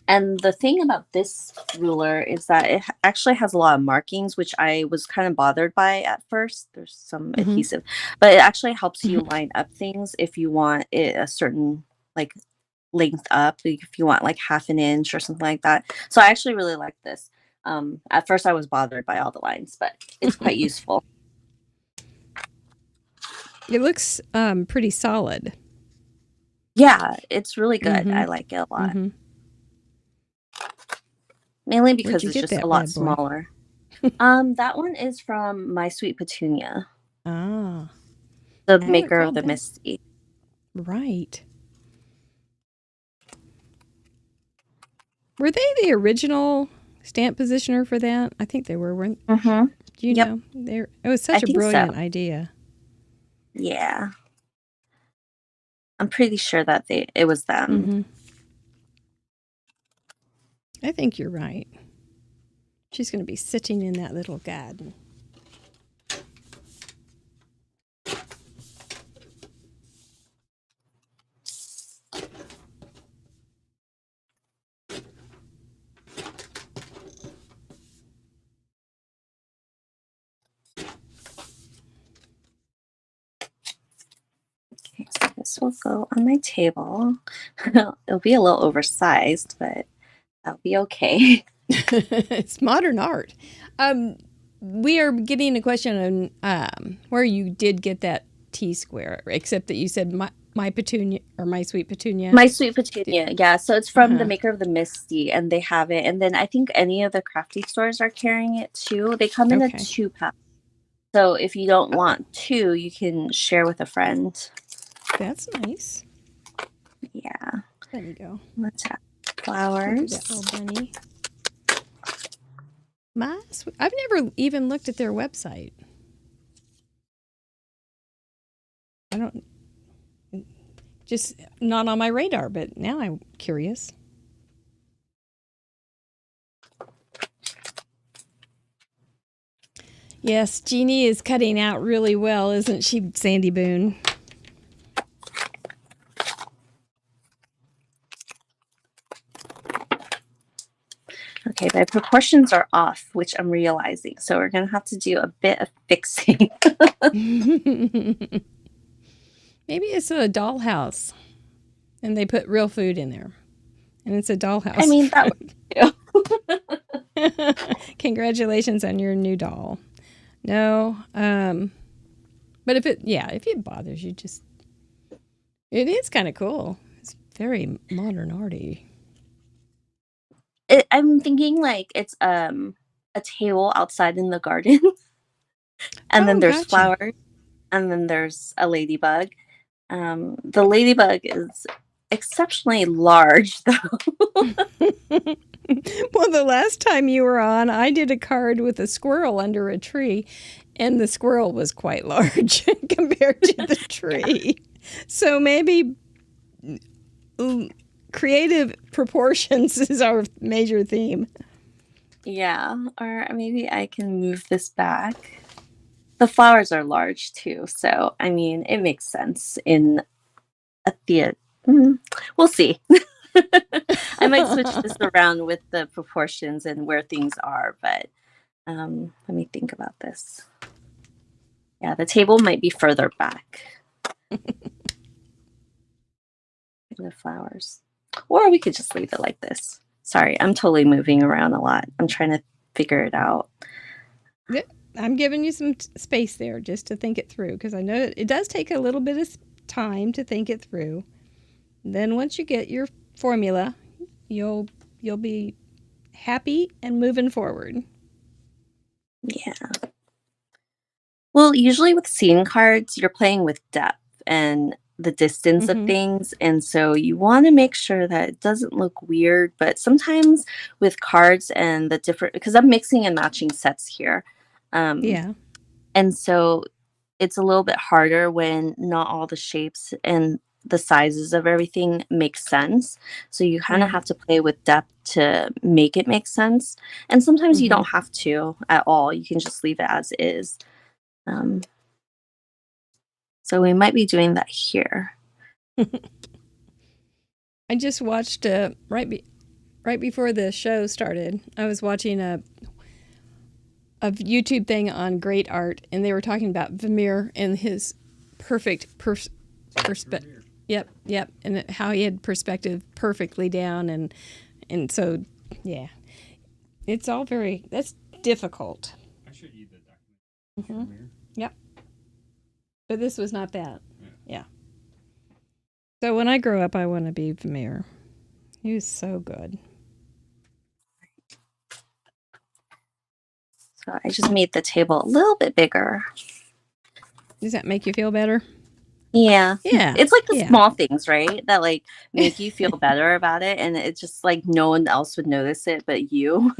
And the thing about this ruler is that it actually has a lot of markings, which I was kind of bothered by at first. There's some adhesive, but it actually helps you line up things if you want it a certain length up, if you want half an inch or something like that. So I actually really like this. At first I was bothered by all the lines, but it's quite useful. It looks pretty solid. Yeah, it's really good. I like it a lot. Mainly because it's just a lot smaller. That one is from My Sweet Petunia. Ah. The maker of the Misty. Right. Were they the original stamp positioner for that? I think they were, weren't they? Do you know? It was such a brilliant idea. Yeah. I'm pretty sure that it was them. I think you're right. She's going to be sitting in that little garden. Okay, so this will go on my table. It'll be a little oversized, but that'll be okay. It's modern art. We are getting a question on where you did get that T-square, except that you said my petunia or My Sweet Petunia. My Sweet Petunia, yeah. So it's from the maker of the Misty, and they have it. And then I think any of the crafty stores are carrying it too. They come in a 2-pack. So if you don't want 2, you can share with a friend. That's nice. Yeah. There we go. Let's have flowers. That little bunny. I've never even looked at their website. I don't, just not on my radar, but now I'm curious. Yes, Jeannie is cutting out really well, isn't she, Sandy Boone? Okay, my proportions are off, which I'm realizing. So we're going to have to do a bit of fixing. Maybe it's a dollhouse and they put real food in there. And it's a dollhouse. I mean, that would do. Congratulations on your new doll. No, but if it bothers you, just, it is kind of cool. It's very modern arty. I'm thinking like it's a table outside in the garden, and then there's flowers, and then there's a ladybug. The ladybug is exceptionally large, though. Well, the last time you were on, I did a card with a squirrel under a tree, and the squirrel was quite large compared to the tree. So maybe creative proportions is our major theme. Yeah, or maybe I can move this back. The flowers are large too, so I mean, it makes sense in a theater. We'll see. I might switch this around with the proportions and where things are, but let me think about this. Yeah, the table might be further back. The flowers. Or we could just leave it like this. Sorry, I'm totally moving around a lot. I'm trying to figure it out. I'm giving you some space there just to think it through, because I know it does take a little bit of time to think it through. Then once you get your formula, you'll be happy and moving forward. Yeah. Well, usually with scene cards, you're playing with depth and the distance of things, and so you want to make sure that it doesn't look weird. But sometimes with cards and the different, because I'm mixing and matching sets here, and so it's a little bit harder when not all the shapes and the sizes of everything make sense. So you kind of have to play with depth to make it make sense, and sometimes you don't have to at all. You can just leave it as is. So we might be doing that here. I just watched right before the show started. I was watching a YouTube thing on great art, and they were talking about Vermeer and his perfect perspective. Yep, and how he had perspective perfectly down, and so yeah, it's all that's difficult. I showed you the document. Vermeer. Yep. But this was not that. Yeah. So when I grow up, I want to be Vermeer. He was so good. So I just made the table a little bit bigger. Does that make you feel better? Yeah. Yeah. It's like the small things, right? That like make you feel better about it. And it's just like no one else would notice it but you.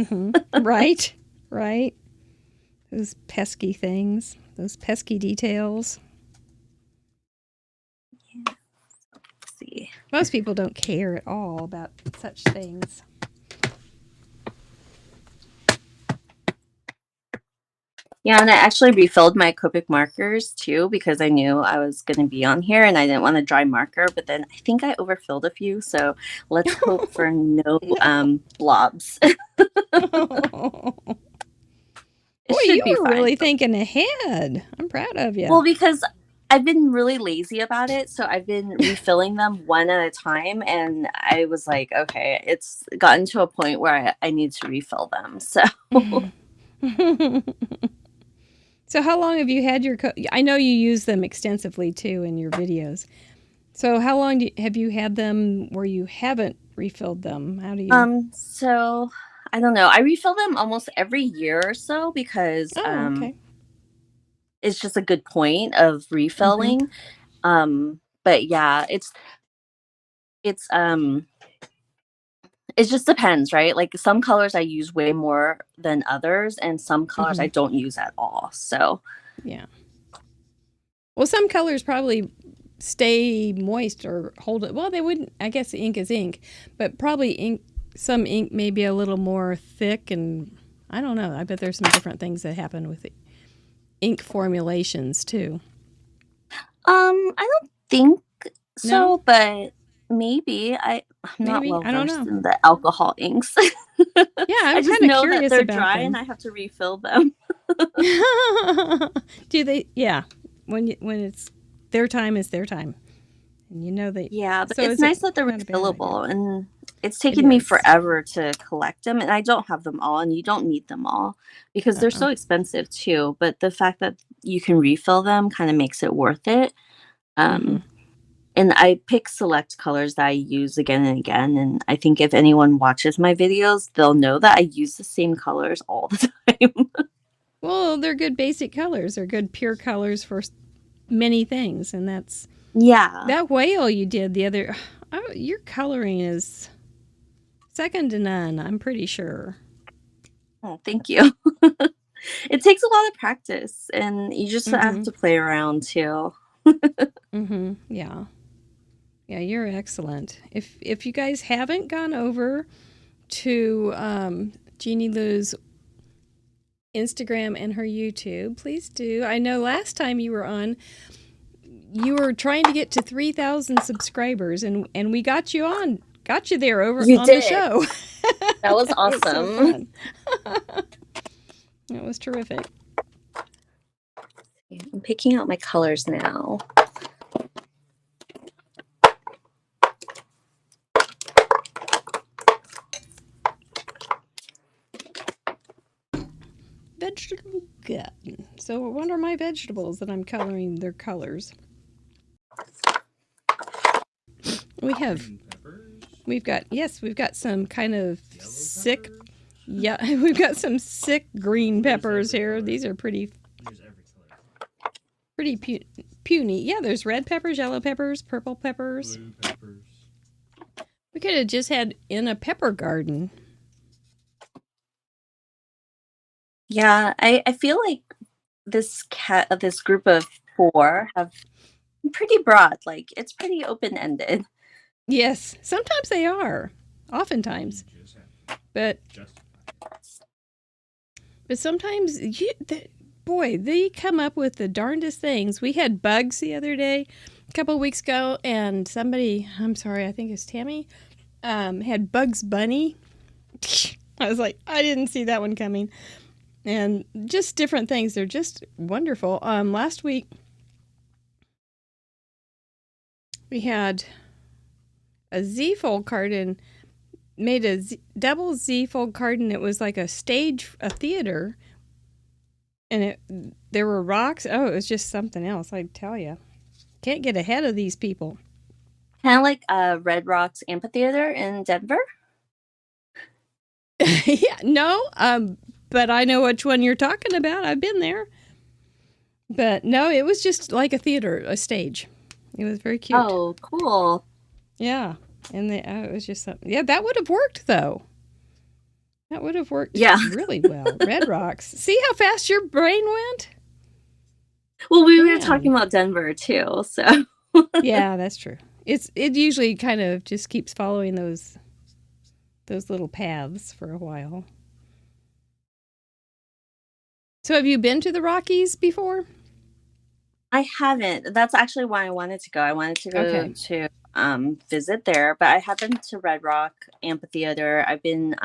Right. Those pesky things. Those pesky details. Yeah. Let's see. Most people don't care at all about such things. Yeah, and I actually refilled my Copic markers too because I knew I was going to be on here and I didn't want a dry marker, but then I think I overfilled a few, so let's hope for no blobs. Boy, you were really thinking ahead. I'm proud of you. Well, because I've been really lazy about it, so I've been refilling them one at a time, and I was like, okay, it's gotten to a point where I need to refill them, so... So how long have you had your... I know you use them extensively, too, in your videos. So how long have you had them where you haven't refilled them? How do you... So, I don't know. I refill them almost every year or so because okay. It's just a good point of refilling. But yeah, it just depends, right? Like some colors I use way more than others, and some colors I don't use at all. So yeah. Well, some colors probably stay moist or hold it. Well, they wouldn't. I guess ink is ink, but probably ink. Some ink may be a little more thick, and I don't know. I bet there's some different things that happen with ink formulations too. I don't think so, but Maybe I'm not Maybe? well I don't versed know. in the alcohol inks. Yeah, I I'm just kind of know that curious they're about dry and them. I have to refill them. Do they? Yeah. When it's their time is their time, and you know they. Yeah, but So it's is it nice that they're not a bad idea? refillable, and it's It taken me is. forever to collect them, and I don't have them all, and you don't need them all because they're Uh-uh. so expensive too. But the fact that you can refill them kind of makes it worth it. Mm-hmm. Um, and I pick select colors that I use again and again. And I think if anyone watches my videos, they'll know that I use the same colors all the time. Well, they're good basic colors. They're good pure colors for many things, and that's Yeah. that whale you did the other. Oh, your coloring is second to none. I'm pretty sure. Oh, thank you. It takes a lot of practice, and you just have Mm-hmm. to play around too. Mm-hmm. Yeah. Yeah, you're excellent. If you guys haven't gone over to Jeannie Lieu's Instagram and her YouTube, please do. I know last time you were on, you were trying to get to 3,000 subscribers, and we got you there over You on the did. show. That was It was so awesome. fun. That was terrific. I'm picking out my colors now. Vegetable garden. So what are my vegetables that I'm coloring their colors? We've got some kind of sick, yeah, we've got some sick green peppers here. These are pretty puny. Yeah, there's red peppers, yellow peppers, purple peppers. Blue peppers. We could have just had in a pepper garden. Yeah, I feel like this group of 4 have pretty broad, like it's pretty open-ended. Yes, sometimes they are. Oftentimes. But sometimes boy, they come up with the darndest things. We had bugs the other day, a couple of weeks ago, and somebody, I'm sorry, I think it's Tammy, had Bugs Bunny. I was like, I didn't see that one coming. And just different things. They're just wonderful. Last week, we had a Z-fold card and made a double Z-fold card, and it was like a stage, a theater. And there were rocks. Oh, it was just something else, I tell you. Can't get ahead of these people. Kind of like Red Rocks Amphitheater in Denver. Yeah, no, but I know which one you're talking about. I've been there. But no, it was just like a theater, a stage. It was very cute. Oh, cool. Yeah. And it was just something. Yeah, that would have worked, though. That would have worked really well. Red Rocks. See how fast your brain went? Well, we were talking about Denver, too, so. Yeah, that's true. It usually kind of just keeps following those little paths for a while. So have you been to the Rockies before? I haven't. That's actually why I wanted to go. I wanted to go to visit there, but I have been to Red Rock Amphitheater. I've been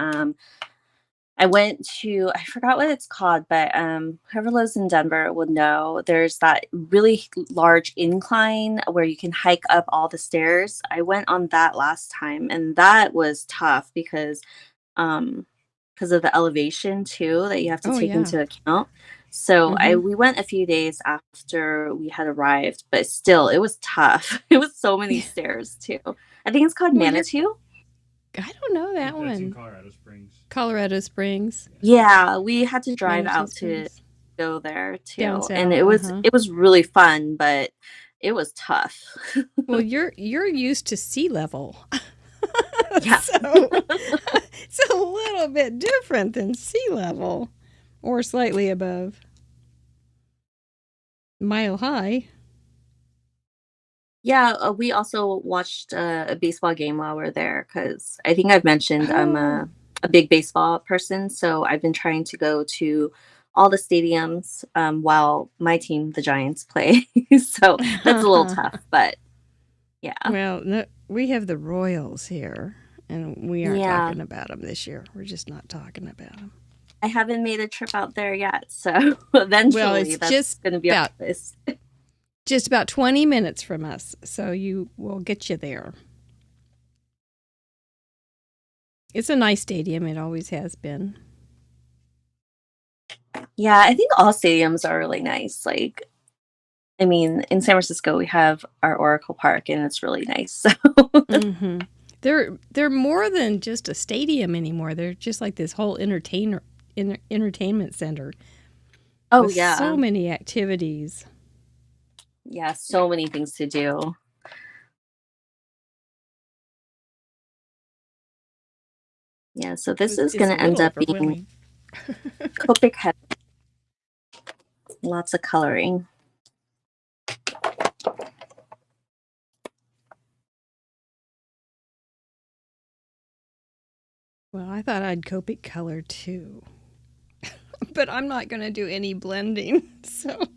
I went to, I forgot what it's called, but whoever lives in Denver would know. There's that really large incline where you can hike up all the stairs. I went on that last time, and that was tough because of the elevation too that you have to take into account. So we went a few days after we had arrived, but still it was tough. It was so many stairs too. I think it's called Manitou. I don't know that one. That's in Colorado Springs. Colorado Springs. Yeah, we had to drive Manitou out Springs. to go there too, Down south, and it was really fun, but it was tough. Well, you're used to sea level. Yeah. So it's a little bit different than sea level, or slightly above. Mile high. Yeah, we also watched a baseball game while we are there because I think I've mentioned I'm a big baseball person, so I've been trying to go to all the stadiums while my team, the Giants, play. So that's a little tough, but yeah. Well, we have the Royals here, and we aren't Yeah. talking about them this year. We're just not talking about them. I haven't made a trip out there yet, so eventually it's that's just going to be about- on the list. Just about 20 minutes from us, so we'll get you there. It's a nice stadium. It always has been. Yeah, I think all stadiums are really nice. Like, I mean, in San Francisco, we have our Oracle Park, and it's really nice. So Mm-hmm. They're more than just a stadium anymore. They're just like this whole entertainment center. oh with yeah, so many activities. yeah, so many things to do. Yeah, so this is going to end up being Copic heavy. Lots of coloring. Well, I thought I'd Copic color too. But I'm not going to do any blending. So,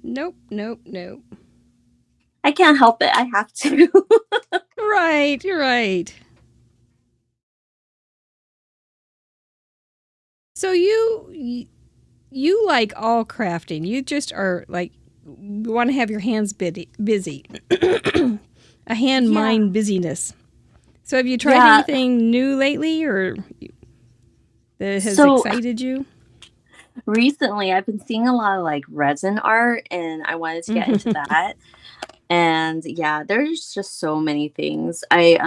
nope. I can't help it. I have to. Right, you're right. So you like all crafting. You just are like, you want to have your hands busy. A hand-mind busyness. So have you tried anything new lately or that has excited you? Recently, I've been seeing a lot of like resin art, and I wanted to get into that. And yeah, there's just so many things. I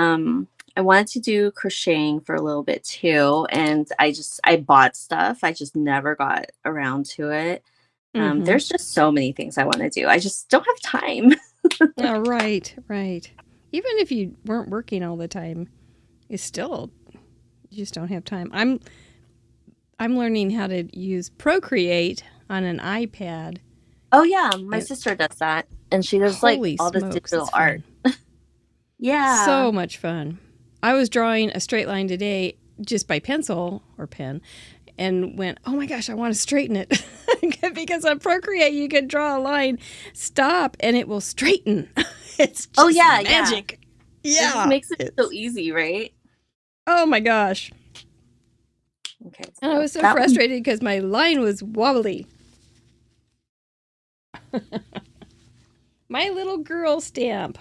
wanted to do crocheting for a little bit too, and I bought stuff. I just never got around to it. There's just so many things I want to do. I just don't have time. Oh, right. Even if you weren't working all the time, you just don't have time. I'm learning how to use Procreate on an iPad. Oh yeah, my sister does that, and she does like all this smokes, digital art. Yeah, so much fun. I was drawing a straight line today just by pencil or pen, and went, oh my gosh, I want to straighten it. Because on Procreate you can draw a line, stop, and it will straighten. It's just magic. Yeah. It just makes it so easy, right? Oh my gosh. Okay. So and I was so frustrated because my line was wobbly. My little girl stamp.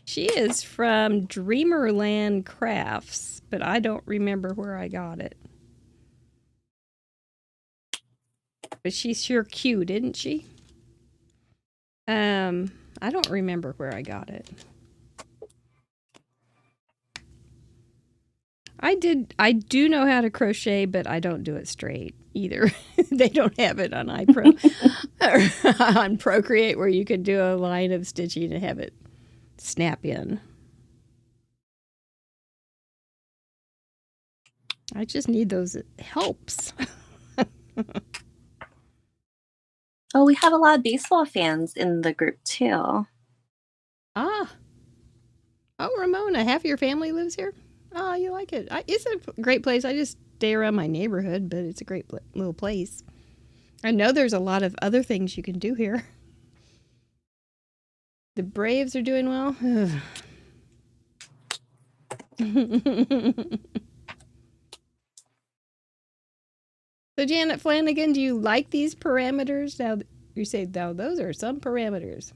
She is from Dreamerland Crafts, but I don't remember where I got it. But she's sure cute, isn't she? I don't remember where I got it. I do know how to crochet, but I don't do it straight either. They don't have it on iPro or on Procreate where you could do a line of stitching and have it snap in. I just need those helps. Oh, we have a lot of baseball fans in the group too. Oh, Ramona, half your family lives here? Oh, you like it. It's a great place. I just stay around my neighborhood, but it's a great little place. I know there's a lot of other things you can do here. The Braves are doing well. So, Janet Flanagan, do you like these parameters? Now, you say, now those are some parameters.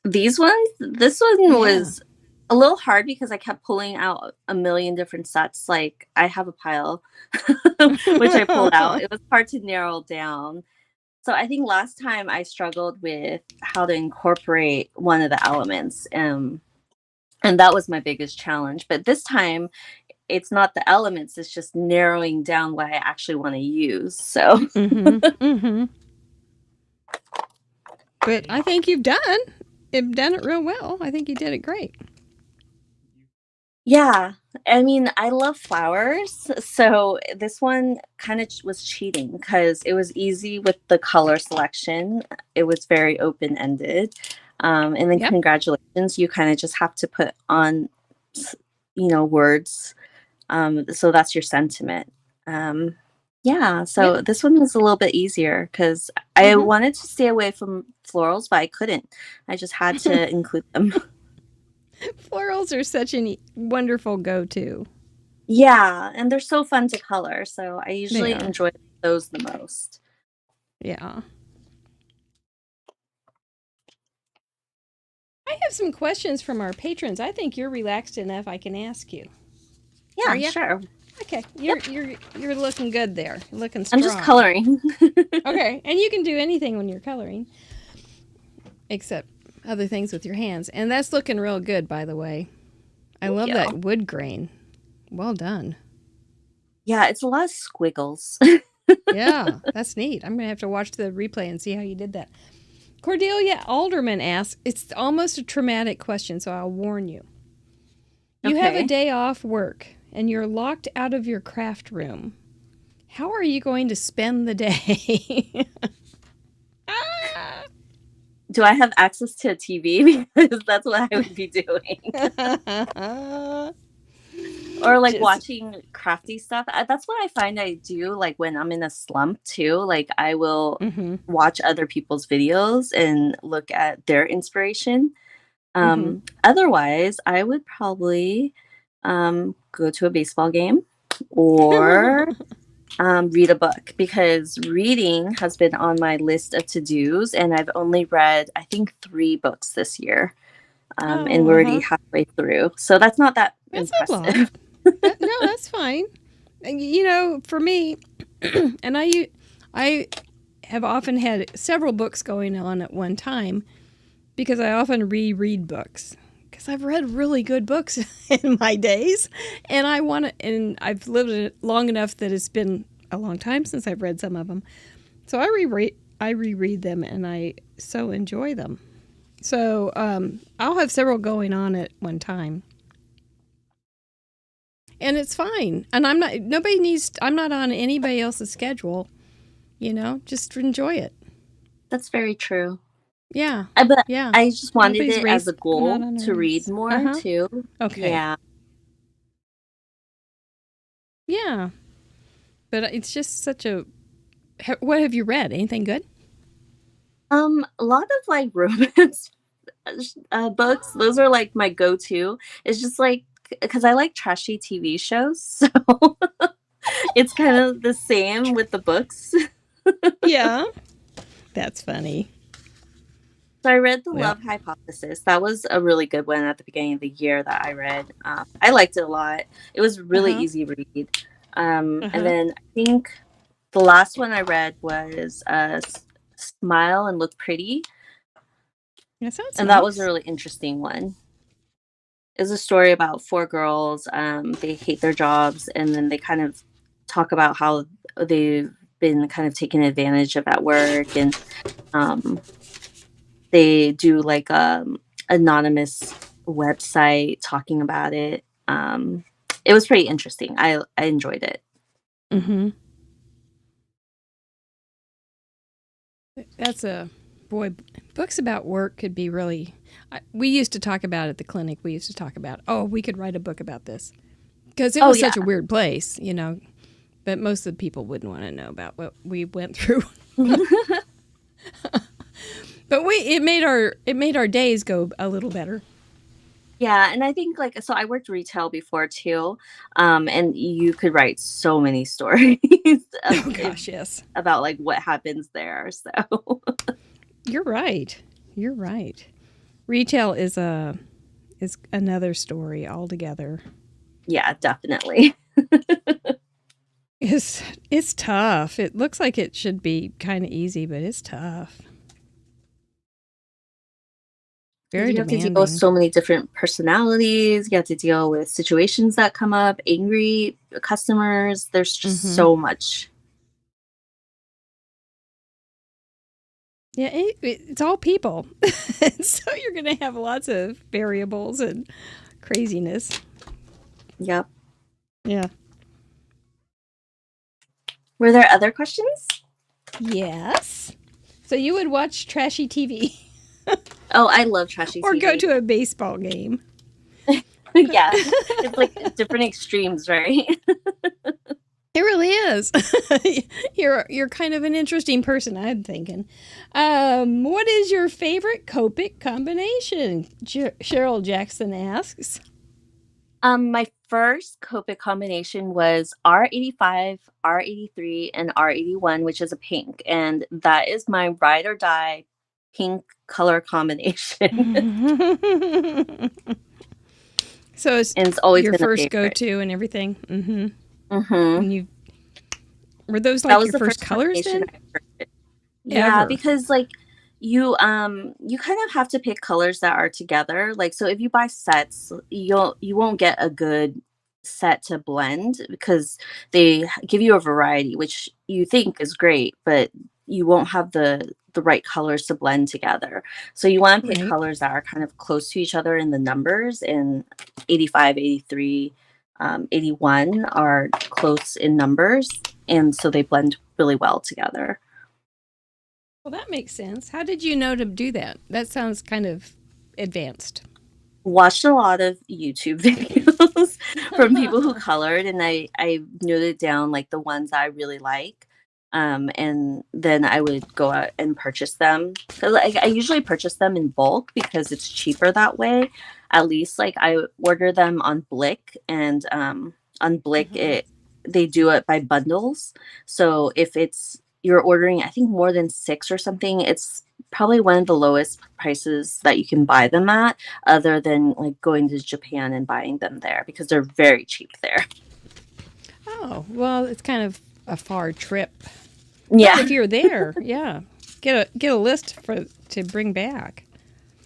These ones? This one was a little hard because I kept pulling out a million different sets. Like, I have a pile, which I pulled out. It was hard to narrow down. So I think last time I struggled with how to incorporate one of the elements. And that was my biggest challenge. But this time, it's not the elements. It's just narrowing down what I actually want to use. So. But I think you've done it real well. I think you did it great. Yeah, I mean, I love flowers, so this one kind of was cheating because it was easy with the color selection. It was very open-ended. And then congratulations, you kind of just have to put on, words. So that's your sentiment. So this one was a little bit easier because I wanted to stay away from florals, but I couldn't. I just had to include them. Florals are such a wonderful go-to. Yeah, and they're so fun to color, so I usually They are. enjoy those the most. Yeah. I have some questions from our patrons. I think you're relaxed enough I can ask you. Yeah, Are ya? sure. Okay, you're looking good there. You're looking strong. I'm just coloring. Okay, and you can do anything when you're coloring, except other things with your hands. And that's looking real good, by the way. I love that wood grain. Well done. Yeah, it's a lot of squiggles. Yeah, that's neat. I'm going to have to watch the replay and see how you did that. Cordelia Alderman asks, it's almost a traumatic question, so I'll warn you. You have a day off work, and you're locked out of your craft room. How are you going to spend the day? Do I have access to a TV? Because that's what I would be doing. Or like watching crafty stuff. That's what I find I do like when I'm in a slump too. Like I will watch other people's videos and look at their inspiration. Otherwise, I would probably go to a baseball game or read a book, because reading has been on my list of to-dos, and I've only read, I think, 3 books this year. And we're already halfway through. So that's not that impressive. No, that's fine. You know, for me, and I have often had several books going on at one time, because I often reread books. Because I've read really good books in my days, and I've lived it long enough that it's been a long time since I've read some of them. So I reread them, and I so enjoy them. So I'll have several going on at one time. And it's fine. And I'm not on anybody else's schedule, you know, just enjoy it. That's very true. Yeah. But yeah. I just wanted it as a goal to read more too. Okay. Yeah. Yeah. But it's just what have you read? Anything good? A lot of like romance books. Those are like my go-to. It's just like, because I like trashy TV shows, so it's kind of the same with the books. Yeah. That's funny. So I read The Love Hypothesis. That was a really good one at the beginning of the year that I read. I liked it a lot. It was really easy read. And then I think the last one I read was Smile and Look Pretty. That sounds and nice. That was a really interesting one. It's a story about 4 girls. They hate their jobs, and then they kind of talk about how they've been kind of taken advantage of at work, and they do like anonymous website talking about it. It was pretty interesting. I enjoyed it. That's books about work could be really. We used to talk about at the clinic. We used to talk about, we could write a book about this, because it was such a weird place, you know. But most of the people wouldn't want to know about what we went through. But it made our days go a little better. Yeah, and I think so I worked retail before too, and you could write so many stories. Yes. About like what happens there. So You're right. Retail is another story altogether. Yeah, definitely. It's tough. It looks like it should be kind of easy, but it's tough. Very demanding. You have to deal with so many different personalities. You have to deal with situations that come up, angry customers. There's just so much. Yeah, it's all people. So you're going to have lots of variables and craziness. Yep. Yeah. Were there other questions? Yes. So you would watch trashy TV. Oh, I love trashy TV. Or go to a baseball game. Yeah. It's like different extremes, right? It It really is. You're kind of an interesting person, I'm thinking. What is your favorite Copic combination? Cheryl Jackson asks. My first Copic combination was R85, R83, and R81, which is a pink, and that is my ride or die pink color combination. So and it's always your been first a favorite. go-to and everything. Mm-hmm. Mm-hmm. And were those That like was your the first colors then? Yeah, Ever. because like you kind of have to pick colors that are together. Like, so if you buy sets, you won't get a good set to blend because they give you a variety, which you think is great, but you won't have the right colors to blend together. So you want to pick Right. colors that are kind of close to each other in the numbers, and 85, 83, 81 are close in numbers, and so they blend really well together. Well, that makes sense. How did you know to do that? That sounds kind of advanced. Watched a lot of YouTube videos from people who colored, and I noted down like the ones I really like. And then I would go out and purchase them. I usually purchase them in bulk because it's cheaper that way. At least like I order them on Blick, and on Blick they do it by bundles. So if you're ordering, I think more than 6 or something, it's probably one of the lowest prices that you can buy them at, other than like going to Japan and buying them there, because they're very cheap there. Oh, well, it's kind of a far trip. Yeah. But if you're there, yeah. Get a list to bring back.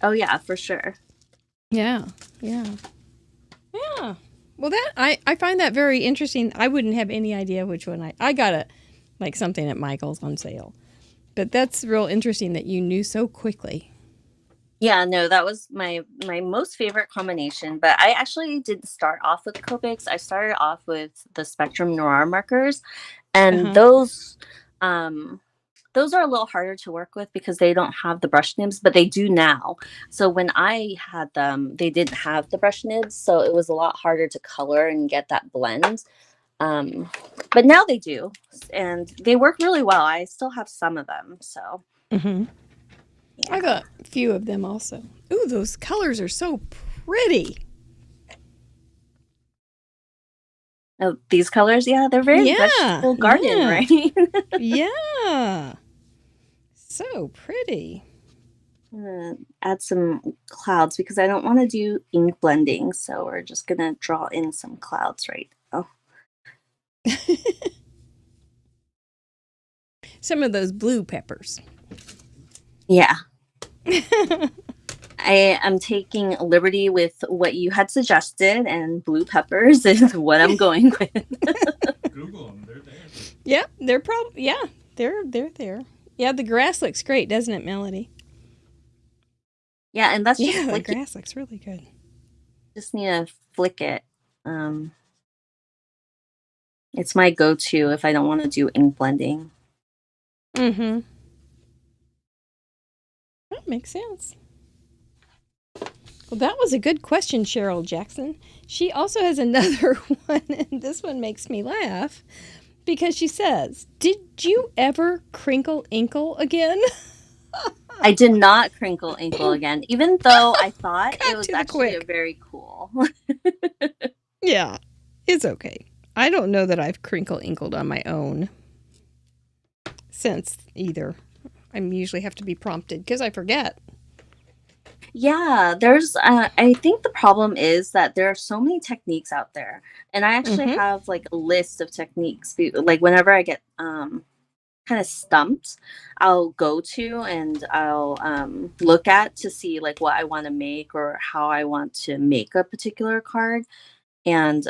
Oh yeah, for sure. Yeah. Well, that I find that very interesting. I wouldn't have any idea which one I got like something at Michael's on sale. But that's real interesting that you knew so quickly. Yeah, no, that was my most favorite combination. But I actually didn't start off with Copics. I started off with the Spectrum Noir markers, and those are a little harder to work with because they don't have the brush nibs, but they do now. So when I had them, they didn't have the brush nibs, so it was a lot harder to color and get that blend. But now they do, and they work really well. I still have some of them, so. Yeah. I got a few of them also. Ooh, those colors are so pretty. Oh, these colors, yeah, they're very vegetable garden, right? Yeah. So pretty. Add some clouds because I don't want to do ink blending, so we're just gonna draw in some clouds right now. Some of those blue peppers. Yeah. I am taking liberty with what you had suggested, and blue peppers is what I'm going with. Google them; they're there. Yeah, they're probably they're there. Yeah, the grass looks great, doesn't it, Melody? Yeah, and that's just the grass looks really good. Just need to flick it. It's my go-to if I don't want to do ink blending. Mm-hmm. That makes sense. Well, that was a good question, Cheryl Jackson. She also has another one, and this one makes me laugh because she says, "Did you ever crinkle inkle again?" I did not crinkle inkle again, even though I thought it was actually very cool. Yeah, it's okay. I don't know that I've crinkle inkled on my own since either. I usually have to be prompted because I forget. Yeah, there's I think the problem is that there are so many techniques out there, and I actually have like a list of techniques. Like whenever I get kind of stumped, I'll go to and I'll look at to see like what I want to make or how I want to make a particular card, and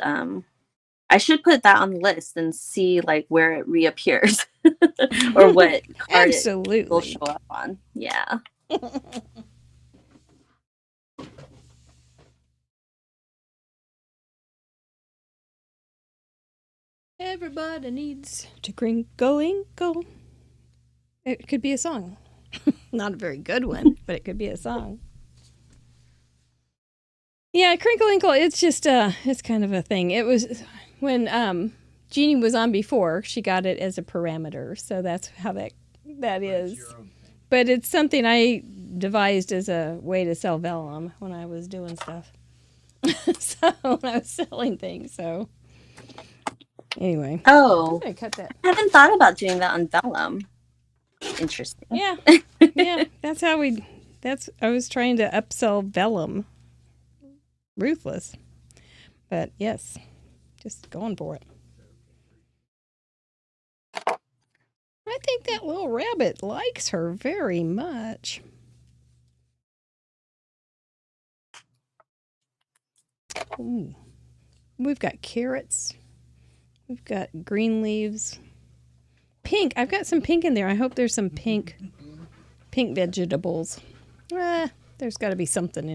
I should put that on the list and see like where it reappears or what card it will show up on. Yeah. Everybody needs to crinkle inkle. It could be a song. Not a very good one, but it could be a song. Yeah, crinkle inkle, it's just it's kind of a thing. It was when Jeannie was on before. She got it as a parameter, so that's how that is. But it's something I devised as a way to sell vellum when I was doing stuff. So when I was selling things, so anyway. Oh, I'm gonna cut that. I haven't thought about doing that on vellum. Interesting. Yeah, yeah. That's how I was trying to upsell vellum. Ruthless, but yes, just going for it. I think that little rabbit likes her very much. Ooh. We've got carrots. We've got green leaves. Pink. I've got some pink in there. I hope there's some pink vegetables. There's got to be something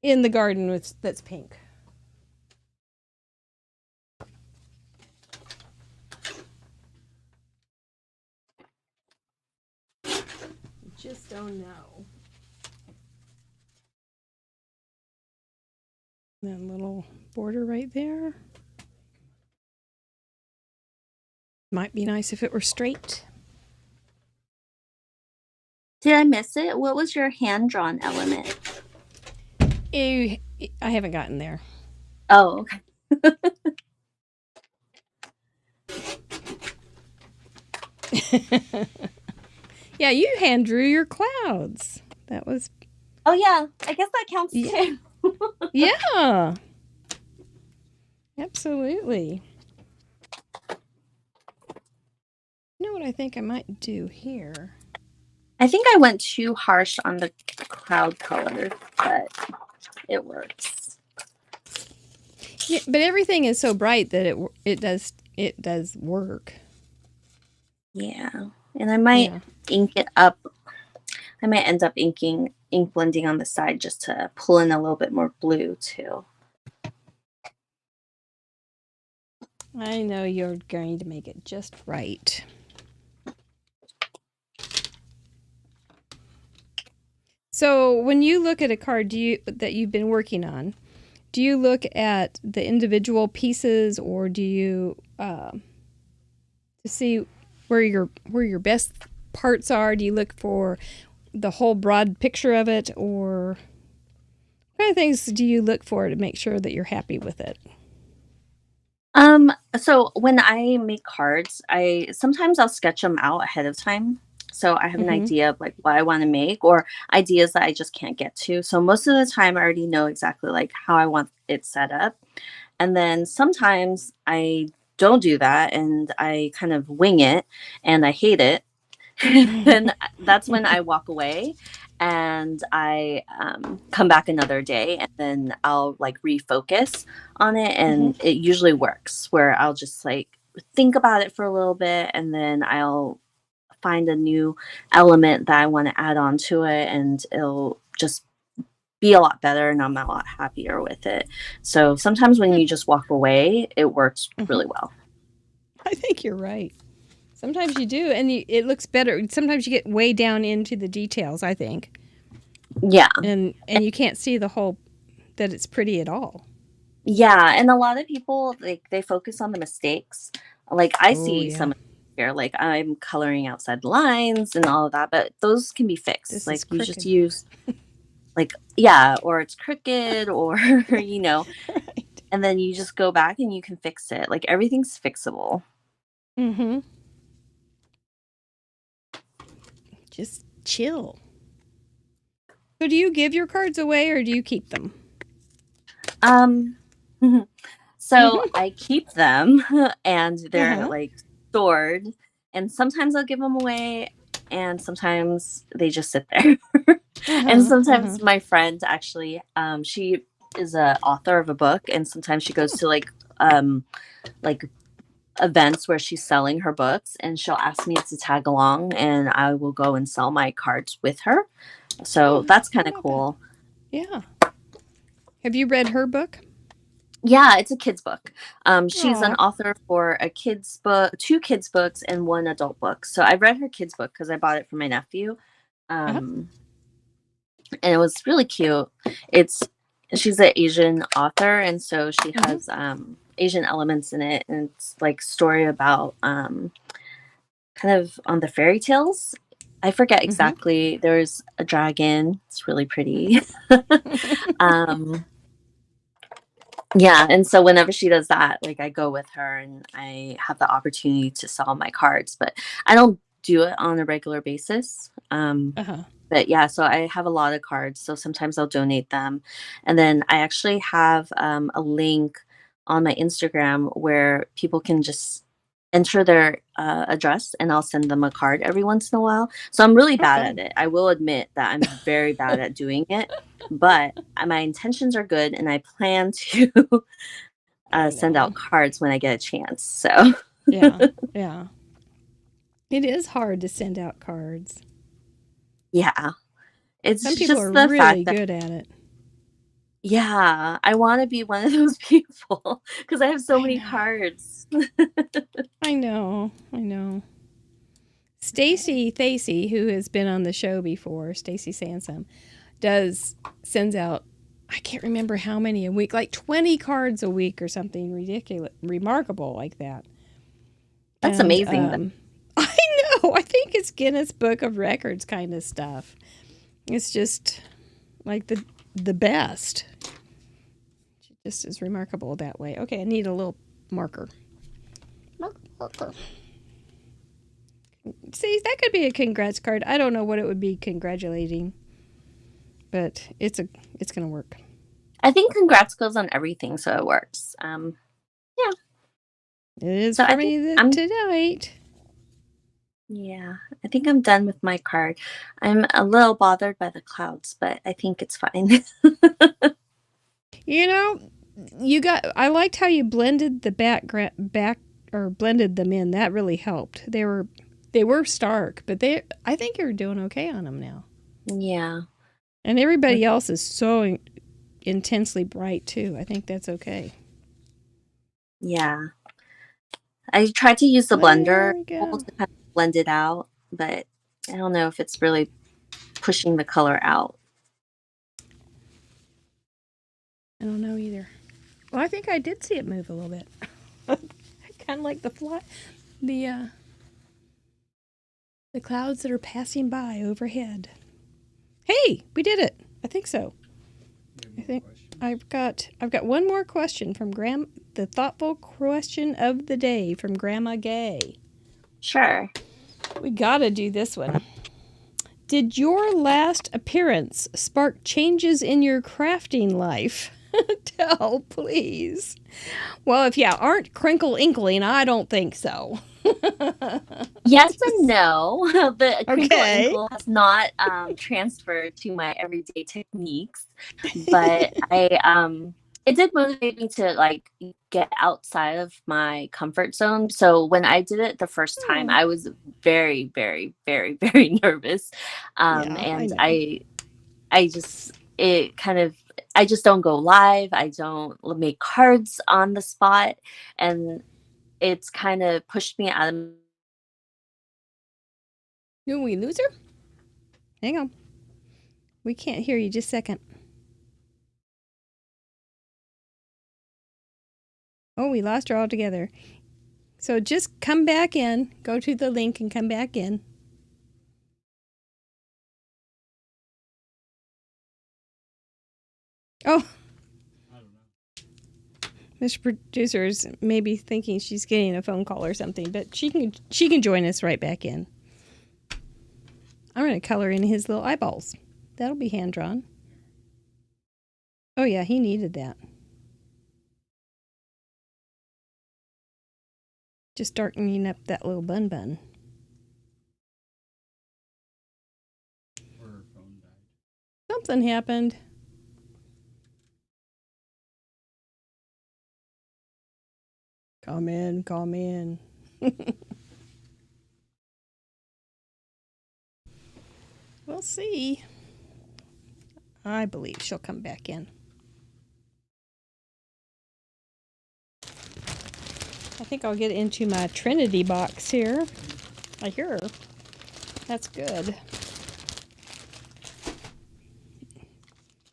in the garden that's pink. Just don't know. That little border right there. Might be nice if it were straight. Did I miss it? What was your hand-drawn element? I haven't gotten there. Oh, okay. Yeah, you hand drew your clouds. That was... Oh, yeah. I guess that counts, too. Yeah. Absolutely. You know what I think I might do here? I think I went too harsh on the cloud color, but it works. Yeah, but everything is so bright that it does work. Yeah. And I might ink it up. I might end up ink blending on the side just to pull in a little bit more blue too. I know you're going to make it just right. So when you look at a card that you've been working on, do you look at the individual pieces, or do you to see where your best parts are? Do you look for the whole broad picture of it, or what kind of things do you look for to make sure that you're happy with it? So when I make cards, sometimes I'll sketch them out ahead of time. So I have an idea of like what I want to make, or ideas that I just can't get to. So most of the time I already know exactly like how I want it set up. And then sometimes I don't do that and I kind of wing it and I hate it. And that's when I walk away and I come back another day, and then I'll like refocus on it, and it usually works where I'll just like think about it for a little bit, and then I'll find a new element that I want to add on to it, and it'll just be a lot better and I'm a lot happier with it. So sometimes when you just walk away, it works really well. I think you're right. Sometimes you do, and it looks better. Sometimes you get way down into the details, I think. Yeah. And you can't see the whole, that it's pretty at all. Yeah, and a lot of people, like, they focus on the mistakes. Like, I see some here, like, I'm coloring outside lines and all of that, but those can be fixed. This like, is you crooked. just use, like, yeah, or it's crooked, or, you know, Right. and then you just go back and you can fix it. Like, everything's fixable. Mm-hmm. Just chill. So do you give your cards away or do you keep them? So I keep them and they're like stored, and sometimes I'll give them away and sometimes they just sit there. And sometimes my friend actually, she is a author of a book, and sometimes she goes to like events where she's selling her books, and she'll ask me to tag along and I will go and sell my cards with her. So that's kind of cool. Yeah. Have you read her book? Yeah, it's a kid's book. She's an author for a kid's book, 2 kids books and 1 adult book. So I read her kids book because I bought it for my nephew. And it was really cute. She's an Asian author, and so she has Asian elements in it, and it's like story about kind of on the fairy tales. I forget exactly. There's a dragon. It's really pretty. um, yeah, and so whenever she does that, like I go with her and I have the opportunity to sell my cards, but I don't do it on a regular basis. But yeah, so I have a lot of cards, so sometimes I'll donate them. And then I actually have a link on my Instagram where people can just enter their address and I'll send them a card every once in a while. So I'm really bad at it. I will admit that I'm very bad at doing it, but my intentions are good and I plan to send out cards when I get a chance. So yeah. It is hard to send out cards. Yeah. It's Some people just are the really fact that good at it. yeah, I want to be one of those people because I have so many cards. I know. Stacy Thacey, who has been on the show before, Stacy Sansom, sends out, I can't remember how many a week, like 20 cards a week or something ridiculous, remarkable like that. That's amazing. I know. I think it's Guinness Book of Records kind of stuff. It's just like the best. She just is remarkable that way. Okay, I need a little marker. Marker. See, that could be a congrats card. I don't know what it would be congratulating, but it's gonna work. I think congrats goes on everything, so it works. Yeah. It is so for me tonight. Yeah, I think I'm done with my card. I'm a little bothered by the clouds, but I think it's fine. You know, I liked how you blended the back or blended them in. That really helped. They were stark, but I think you're doing okay on them now. Yeah. And everybody else is so intensely bright too. I think that's okay. Yeah. I tried to use the blender to kind of blend it out, but I don't know if it's really pushing the color out. I don't know either. Well, I think I did see it move a little bit. Kind of like the clouds that are passing by overhead. Hey, we did it. I think so. I think I've got one more question from the thoughtful question of the day from Grandma Gay. Sure. We gotta do this one. Did your last appearance spark changes in your crafting life? Tell, please. Well, if you aren't crinkle inkling, I don't think so. Yes and no. The crinkle inkle has not transferred to my everyday techniques, but it did motivate me to like get outside of my comfort zone. So when I did it the first time, I was very, very, very, very nervous, and I just don't go live. I don't make cards on the spot, and it's kind of pushed me out of. Did we lose her? Hang on. We can't hear you. Just a second. Oh, we lost her altogether. So just come back in. Go to the link and come back in. Oh. I don't know. Mr. Producer is maybe thinking she's getting a phone call or something, but she can join us right back in. I'm going to color in his little eyeballs. That'll be hand-drawn. Oh, yeah, he needed that. Just darkening up that little bun. Her phone died. Something happened. Come in. We'll see. I believe she'll come back in. I think I'll get into my Trinity box here. I hear her. That's good.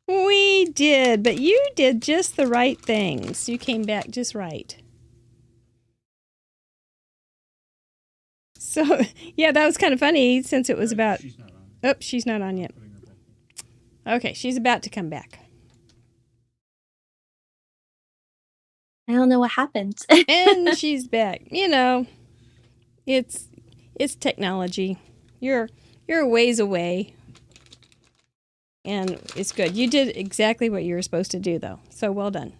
We you did, but you did just the right things. You came back just right. So, yeah, that was kind of funny since it was about... She's not on. Oh, she's not on yet. Okay, she's about to come back. I don't know what happened. And she's back. You know, it's technology. You're a ways away. And it's good. You did exactly what you were supposed to do, though. So well done.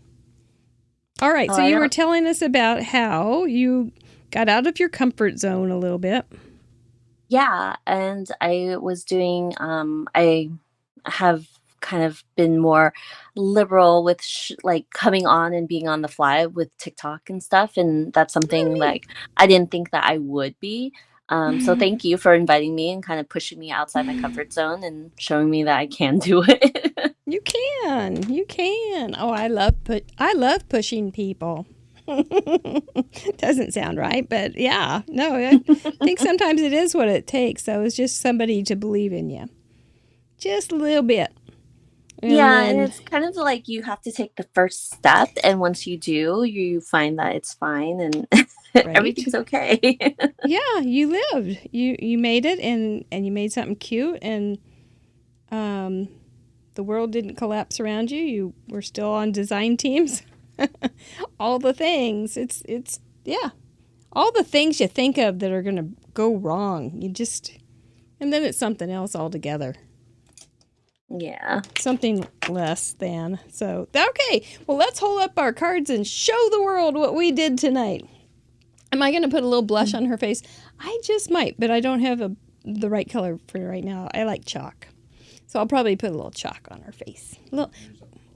All right, so you were telling us about how you got out of your comfort zone a little bit. Yeah, and I was doing, I have kind of been more liberal with like coming on and being on the fly with TikTok and stuff. And that's something like I didn't think that I would be. So thank you for inviting me and kind of pushing me outside my comfort zone and showing me that I can do it. You can. Oh, I love pushing people. Doesn't sound right, but yeah. No, I think sometimes it is what it takes. So it's just somebody to believe in you. Just a little bit. And it's kind of like you have to take the first step, and once you do, you find that it's fine and everything's okay. Yeah, you lived. You made it, and you made something cute, and the world didn't collapse around you. You were still on design teams. All the things. It's all the things you think of that are going to go wrong. And then it's something else altogether. Yeah. Something less than. So, okay. Well, let's hold up our cards and show the world what we did tonight. Am I going to put a little blush on her face? I just might, but I don't have the right color for right now. I like chalk. So I'll probably put a little chalk on her face.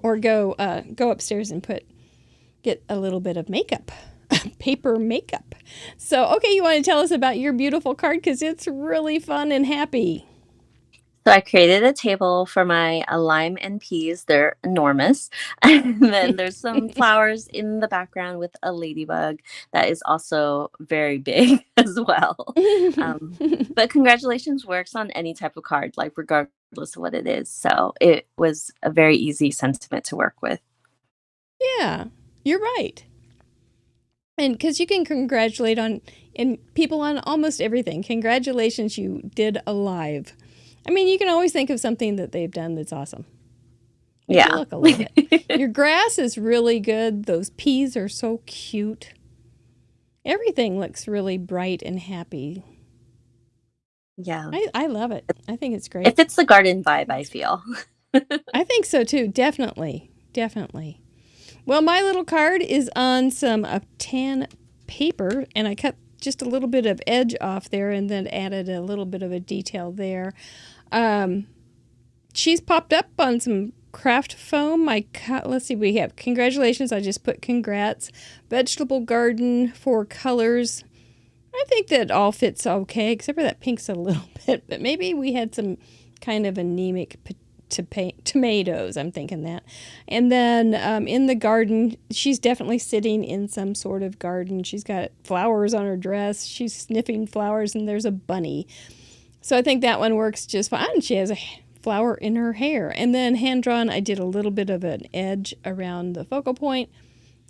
Or go upstairs and get a little bit of makeup. Paper makeup. So, okay, you want to tell us about your beautiful card? Because it's really fun and happy. So I created a table for my lime and peas. They're enormous. And then there's some flowers in the background with a ladybug that is also very big as well. But congratulations works on any type of card, like regardless of what it is. So it was a very easy sentiment to work with. Yeah, you're right. And because you can congratulate people on almost everything. Congratulations, you did a live. I mean, you can always think of something that they've done that's awesome. Yeah. Look a little bit. Your grass is really good. Those peas are so cute. Everything looks really bright and happy. Yeah. I love it. I think it's great. It fits the garden vibe, I feel. I think so too. Definitely. Definitely. Well, my little card is on some tan paper, and I cut just a little bit of edge off there and then added a little bit of a detail there. She's popped up on some craft foam. Let's see, we have congratulations. I just put congrats. Vegetable garden, 4 colors. I think that all fits okay, except for that pink's a little bit, but maybe we had some kind of anemic tomatoes. I'm thinking that. And then in the garden, she's definitely sitting in some sort of garden. She's got flowers on her dress. She's sniffing flowers, and there's a bunny. So I think that one works just fine. She has a flower in her hair. And then hand-drawn, I did a little bit of an edge around the focal point,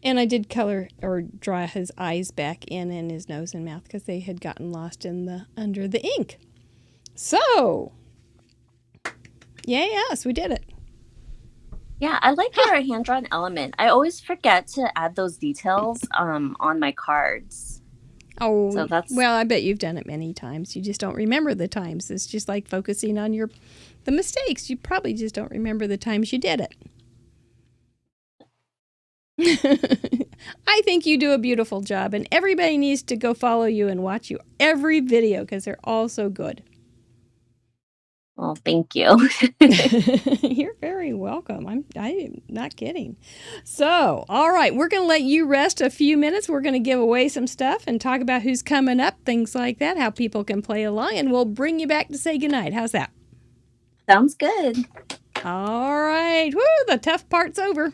and I did color or draw his eyes back in and his nose and mouth because they had gotten lost under the ink. So... yes, we did it. Yeah, I like your hand-drawn element. I always forget to add those details on my cards. Oh, so well, I bet you've done it many times. You just don't remember the times. It's just like focusing on the mistakes. You probably just don't remember the times you did it. I think you do a beautiful job, and everybody needs to go follow you and watch you every video because they're all so good. Well, thank you. You're very welcome. I'm not kidding. So, all right, we're going to let you rest a few minutes. We're going to give away some stuff and talk about who's coming up, things like that, how people can play along, and we'll bring you back to say goodnight. How's that? Sounds good. All right. Woo, the tough part's over.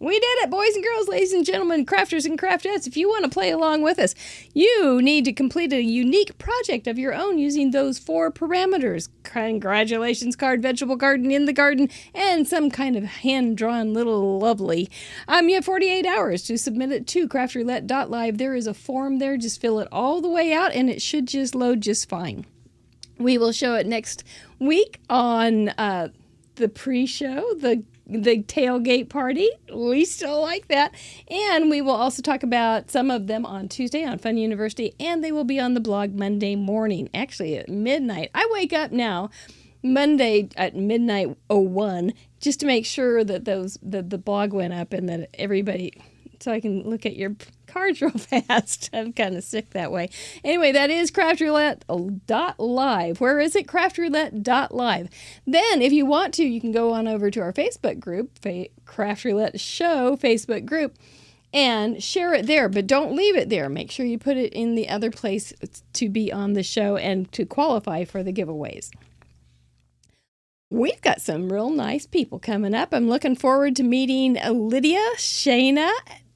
We did it, boys and girls, ladies and gentlemen, crafters and craftettes. If you want to play along with us, you need to complete a unique project of your own using those 4 parameters. Congratulations card, vegetable garden, in the garden, and some kind of hand-drawn little lovely. You have 48 hours to submit it to craftroulette.live. There is a form there. Just fill it all the way out, and it should just load just fine. We will show it next week on the pre-show, the tailgate party. We still like that. And we will also talk about some of them on Tuesday on FUNN University, and they will be on the blog Monday morning, actually at midnight. I wake up now Monday at midnight 01 just to make sure that the blog went up and that everybody, so I can look at your cards real fast. I'm kind of sick that way. Anyway, that is craftroulette.live. Where is it? craftroulette.live. Then, if you want to, you can go on over to our Facebook group, Craft Roulette Show Facebook group, and share it there. But don't leave it there. Make sure you put it in the other place to be on the show and to qualify for the giveaways. We've got some real nice people coming up. I'm looking forward to meeting Lydia, Shayna,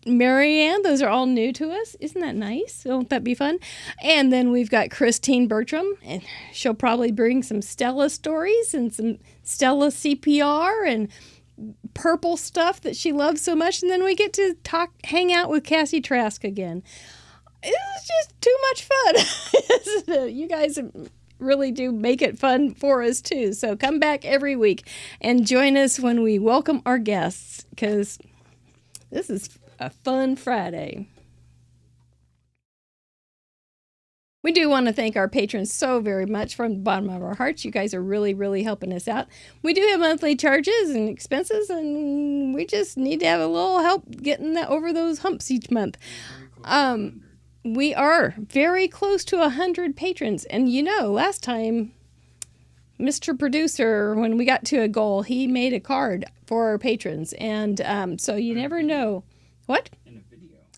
Marianne. Those are all new to us. Isn't that nice? Won't that be fun? And then we've got Christine Bertram, and she'll probably bring some Stella stories and some Stella CPR and purple stuff that she loves so much. And then we get to hang out with Cassie Trask again. It's just too much fun, isn't it? You guys really do make it fun for us too. So come back every week and join us when we welcome our guests, because this is a fun Friday. We do want to thank our patrons so very much from the bottom of our hearts. You guys are really, really helping us out. We do have monthly charges and expenses, and we just need to have a little help getting that over those humps each month. We are very close to 100 patrons. And last time, Mr. Producer, when we got to a goal, he made a card for our patrons. And so you never know. What?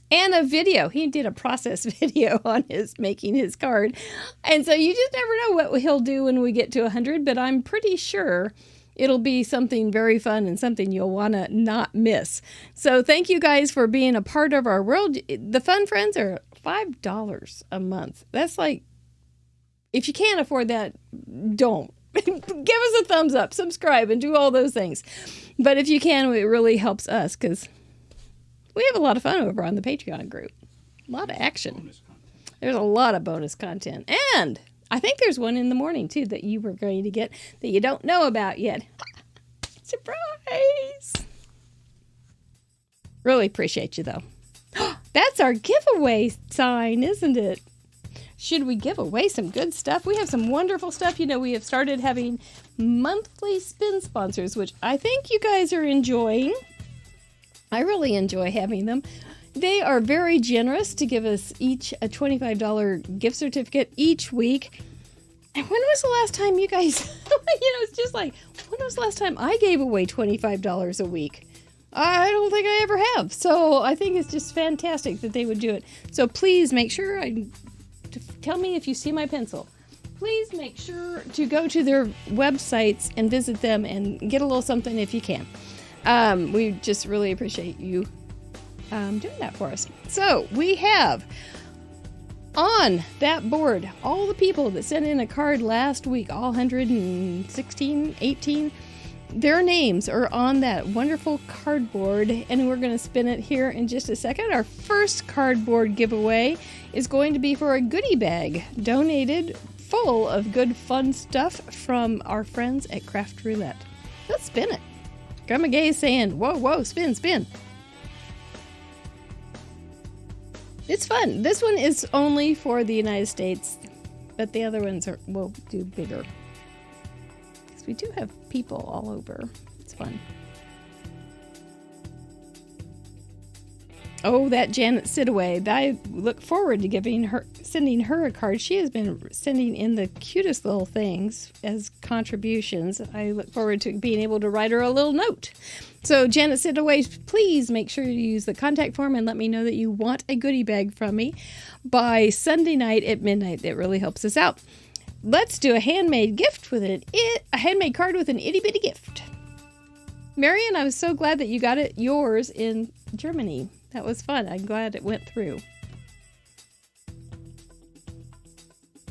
And a video. He did a process video on making his card. And so you just never know what he'll do when we get to 100, but I'm pretty sure it'll be something very fun and something you'll want to not miss. So thank you guys for being a part of our world. The Fun Friends are $5 a month. That's like, if you can't afford that, don't. Give us a thumbs up, subscribe, and do all those things. But if you can, it really helps us, because we have a lot of fun over on the Patreon group. A lot of action. There's a lot of bonus content. And I think there's one in the morning, too, that you were going to get that you don't know about yet. Surprise! Really appreciate you, though. That's our giveaway sign, isn't it? Should we give away some good stuff? We have some wonderful stuff. We have started having monthly spin sponsors, which I think you guys are enjoying. I really enjoy having them. They are very generous to give us each a $25 gift certificate each week. And when was the last time you guys, it's just like, when was the last time I gave away $25 a week? I don't think I ever have. So I think it's just fantastic that they would do it. So please make sure, tell me if you see my pencil. Please make sure to go to their websites and visit them and get a little something if you can. We just really appreciate you doing that for us. So we have on that board all the people that sent in a card last week, all 116, 18. Their names are on that wonderful cardboard, and we're going to spin it here in just a second. Our first cardboard giveaway is going to be for a goodie bag donated full of good fun stuff from our friends at Craft Roulette. Let's spin it. Grandma Gay is saying, whoa, whoa, spin, spin. It's fun. This one is only for the United States, but the other ones will do bigger. Because we do have people all over. It's fun. Oh, that Janet Sidaway. I look forward to sending her a card. She has been sending in the cutest little things as contributions. I look forward to being able to write her a little note. So, Janet Sidaway, please make sure you use the contact form and let me know that you want a goodie bag from me by Sunday night at midnight. That really helps us out. Let's do a handmade gift with a handmade card with an itty bitty gift. Marion, I was so glad that you got yours in Germany. That was fun. I'm glad it went through.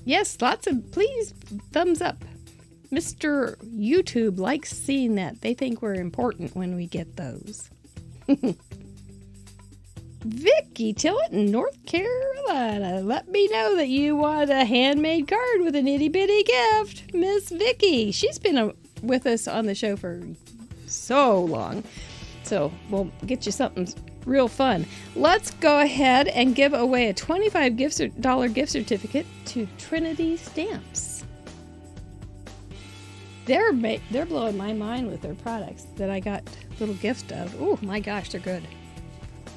Yes, please, thumbs up. Mr. YouTube likes seeing that. They think we're important when we get those. Vicky Tillett in North Carolina. Let me know that you want a handmade card with an itty bitty gift. Miss Vicky. She's been with us on the show for so long. So we'll get you something real fun. Let's go ahead and give away a $25 gift certificate to Trinity Stamps. They're blowing my mind with their products that I got a little gift of. Oh my gosh, they're good.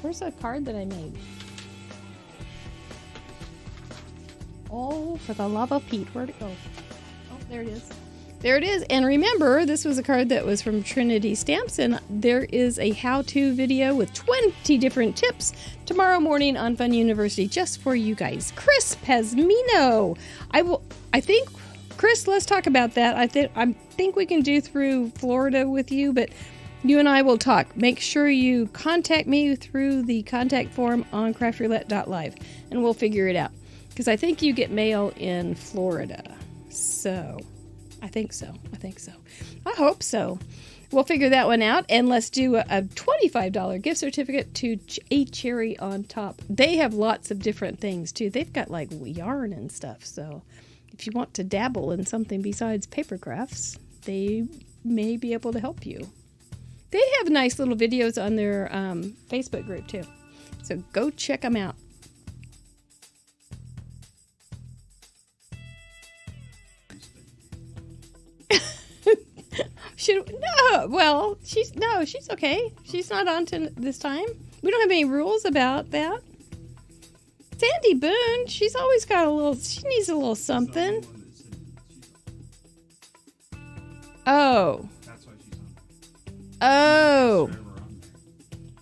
Where's the card that I made? Oh, for the love of Pete. Where'd it go? Oh, there it is. There it is. And remember, this was a card that was from Trinity Stamps, and there is a how-to video with 20 different tips tomorrow morning on Fun University just for you guys. Chris Pesmino. I think, Chris, let's talk about that. I think we can do through Florida with you, but you and I will talk. Make sure you contact me through the contact form on craftroulette.live, and we'll figure it out. Because I think you get mail in Florida. So, I think so. I hope so. We'll figure that one out, and let's do a $25 gift certificate to a Cherry on Top. They have lots of different things, too. They've got, like, yarn and stuff, so if you want to dabble in something besides paper crafts, they may be able to help you. They have nice little videos on their Facebook group, too. So go check them out. She's okay. She's not on to this time. We don't have any rules about that. Sandy Boone, she's always got she needs a little something. Oh. Oh,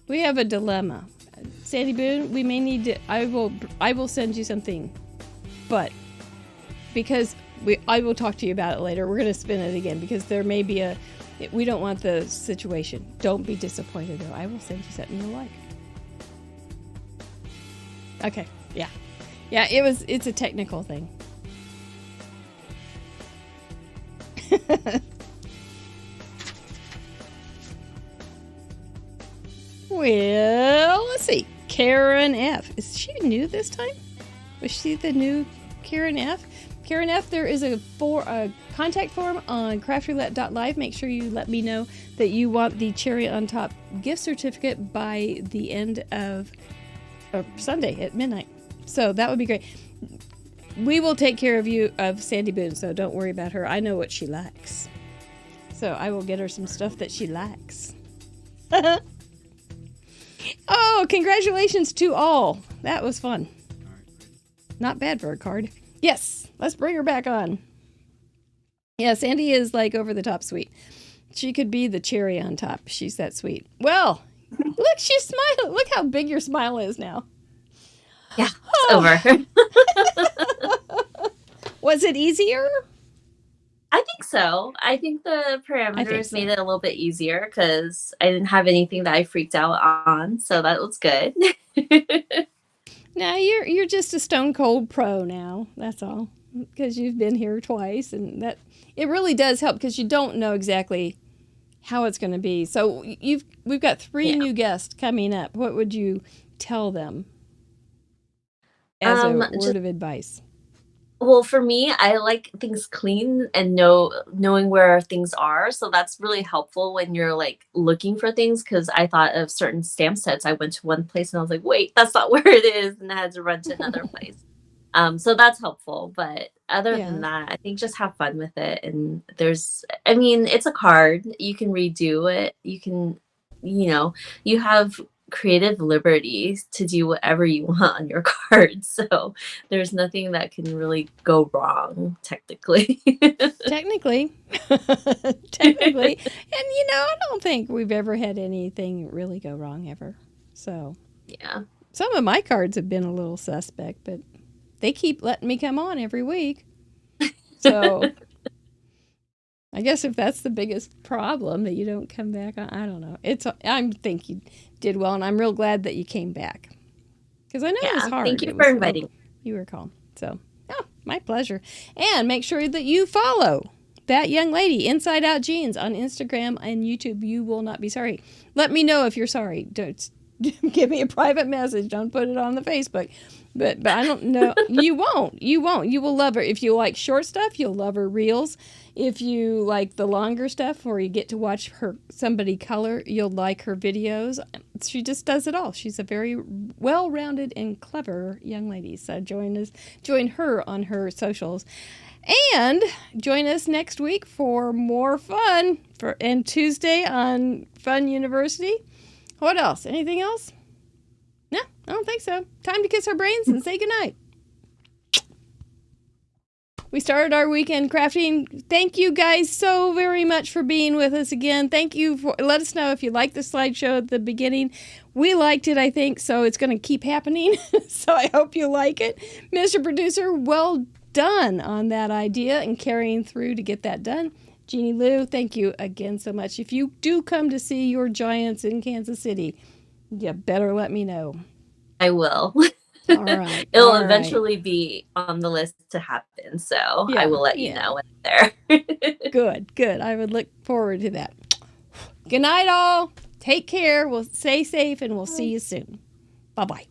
we have a dilemma. Sandy Boone, we may need to, I will send you something, but because I will talk to you about it later. We're going to spin it again because there may be we don't want the situation. Don't be disappointed though. I will send you something you'll like. Okay. Yeah. Yeah. It's a technical thing. Well, let's see. Karen F. Is she new this time? Was she the new Karen F? Karen F, there is a contact form on craftroulette.live. Make sure you let me know that you want the Cherry on Top gift certificate by the end of Sunday at midnight. So that would be great. We will take care of Sandy Boone, so don't worry about her. I know what she likes. So I will get her some stuff that she likes. Oh, congratulations to all. That was fun. Not bad for a card. Yes, let's bring her back on. Yeah, Sandy is like over the top sweet. She could be the cherry on top. She's that sweet. Well, look, she's smiling. Look how big your smile is now. Yeah, it's over. Was it easier? I think so. I think the parameters made it a little bit easier because I didn't have anything that I freaked out on, so that was good. Now you're just a stone cold pro now. That's all, because you've been here twice, and that it really does help because you don't know exactly how it's going to be. So we've got 3 new guests coming up. What would you tell them as a word of advice? Well, for me, I like things clean and knowing where things are. So that's really helpful when you're like looking for things. Because I thought of certain stamp sets. I went to one place and I was like, wait, that's not where it is. And I had to run to another place. So that's helpful. But other than that, I think just have fun with it. And it's a card. You can redo it. You can, you have creative liberty to do whatever you want on your card, so there's nothing that can really go wrong technically. technically and I don't think we've ever had anything really go wrong ever, so yeah. Some of my cards have been a little suspect, but they keep letting me come on every week, so I guess if that's the biggest problem that you don't come back on, I don't know. I think you did well, and I'm real glad that you came back. Because I know it was hard. Thank you for inviting me. You were calm. So, my pleasure. And make sure that you follow that young lady, Inside Out Jeans, on Instagram and YouTube. You will not be sorry. Let me know if you're sorry. Don't give me a private message. Don't put it on the Facebook. But I don't know. You won't. You will love her. If you like short stuff, you'll love her reels. If you like the longer stuff where you get to watch somebody color, you'll like her videos. She just does it all. She's a very well-rounded and clever young lady. So join her on her socials. And join us next week for more fun and Tuesday on Fun University. What else? Anything else? No, I don't think so. Time to kiss our brains and say goodnight. We started our weekend crafting. Thank you guys so very much for being with us again. Thank you. Let us know if you liked the slideshow at the beginning. We liked it, I think, so it's going to keep happening. So I hope you like it. Mr. Producer, well done on that idea and carrying through to get that done. Jeannie Lieu, thank you again so much. If you do come to see your Giants in Kansas City, you better let me know. I will. All right. It'll eventually be on the list to happen, so I will let you know when it's there. Good. I would look forward to that. Good night, all. Take care. We'll stay safe, and we'll see you soon. Bye-bye.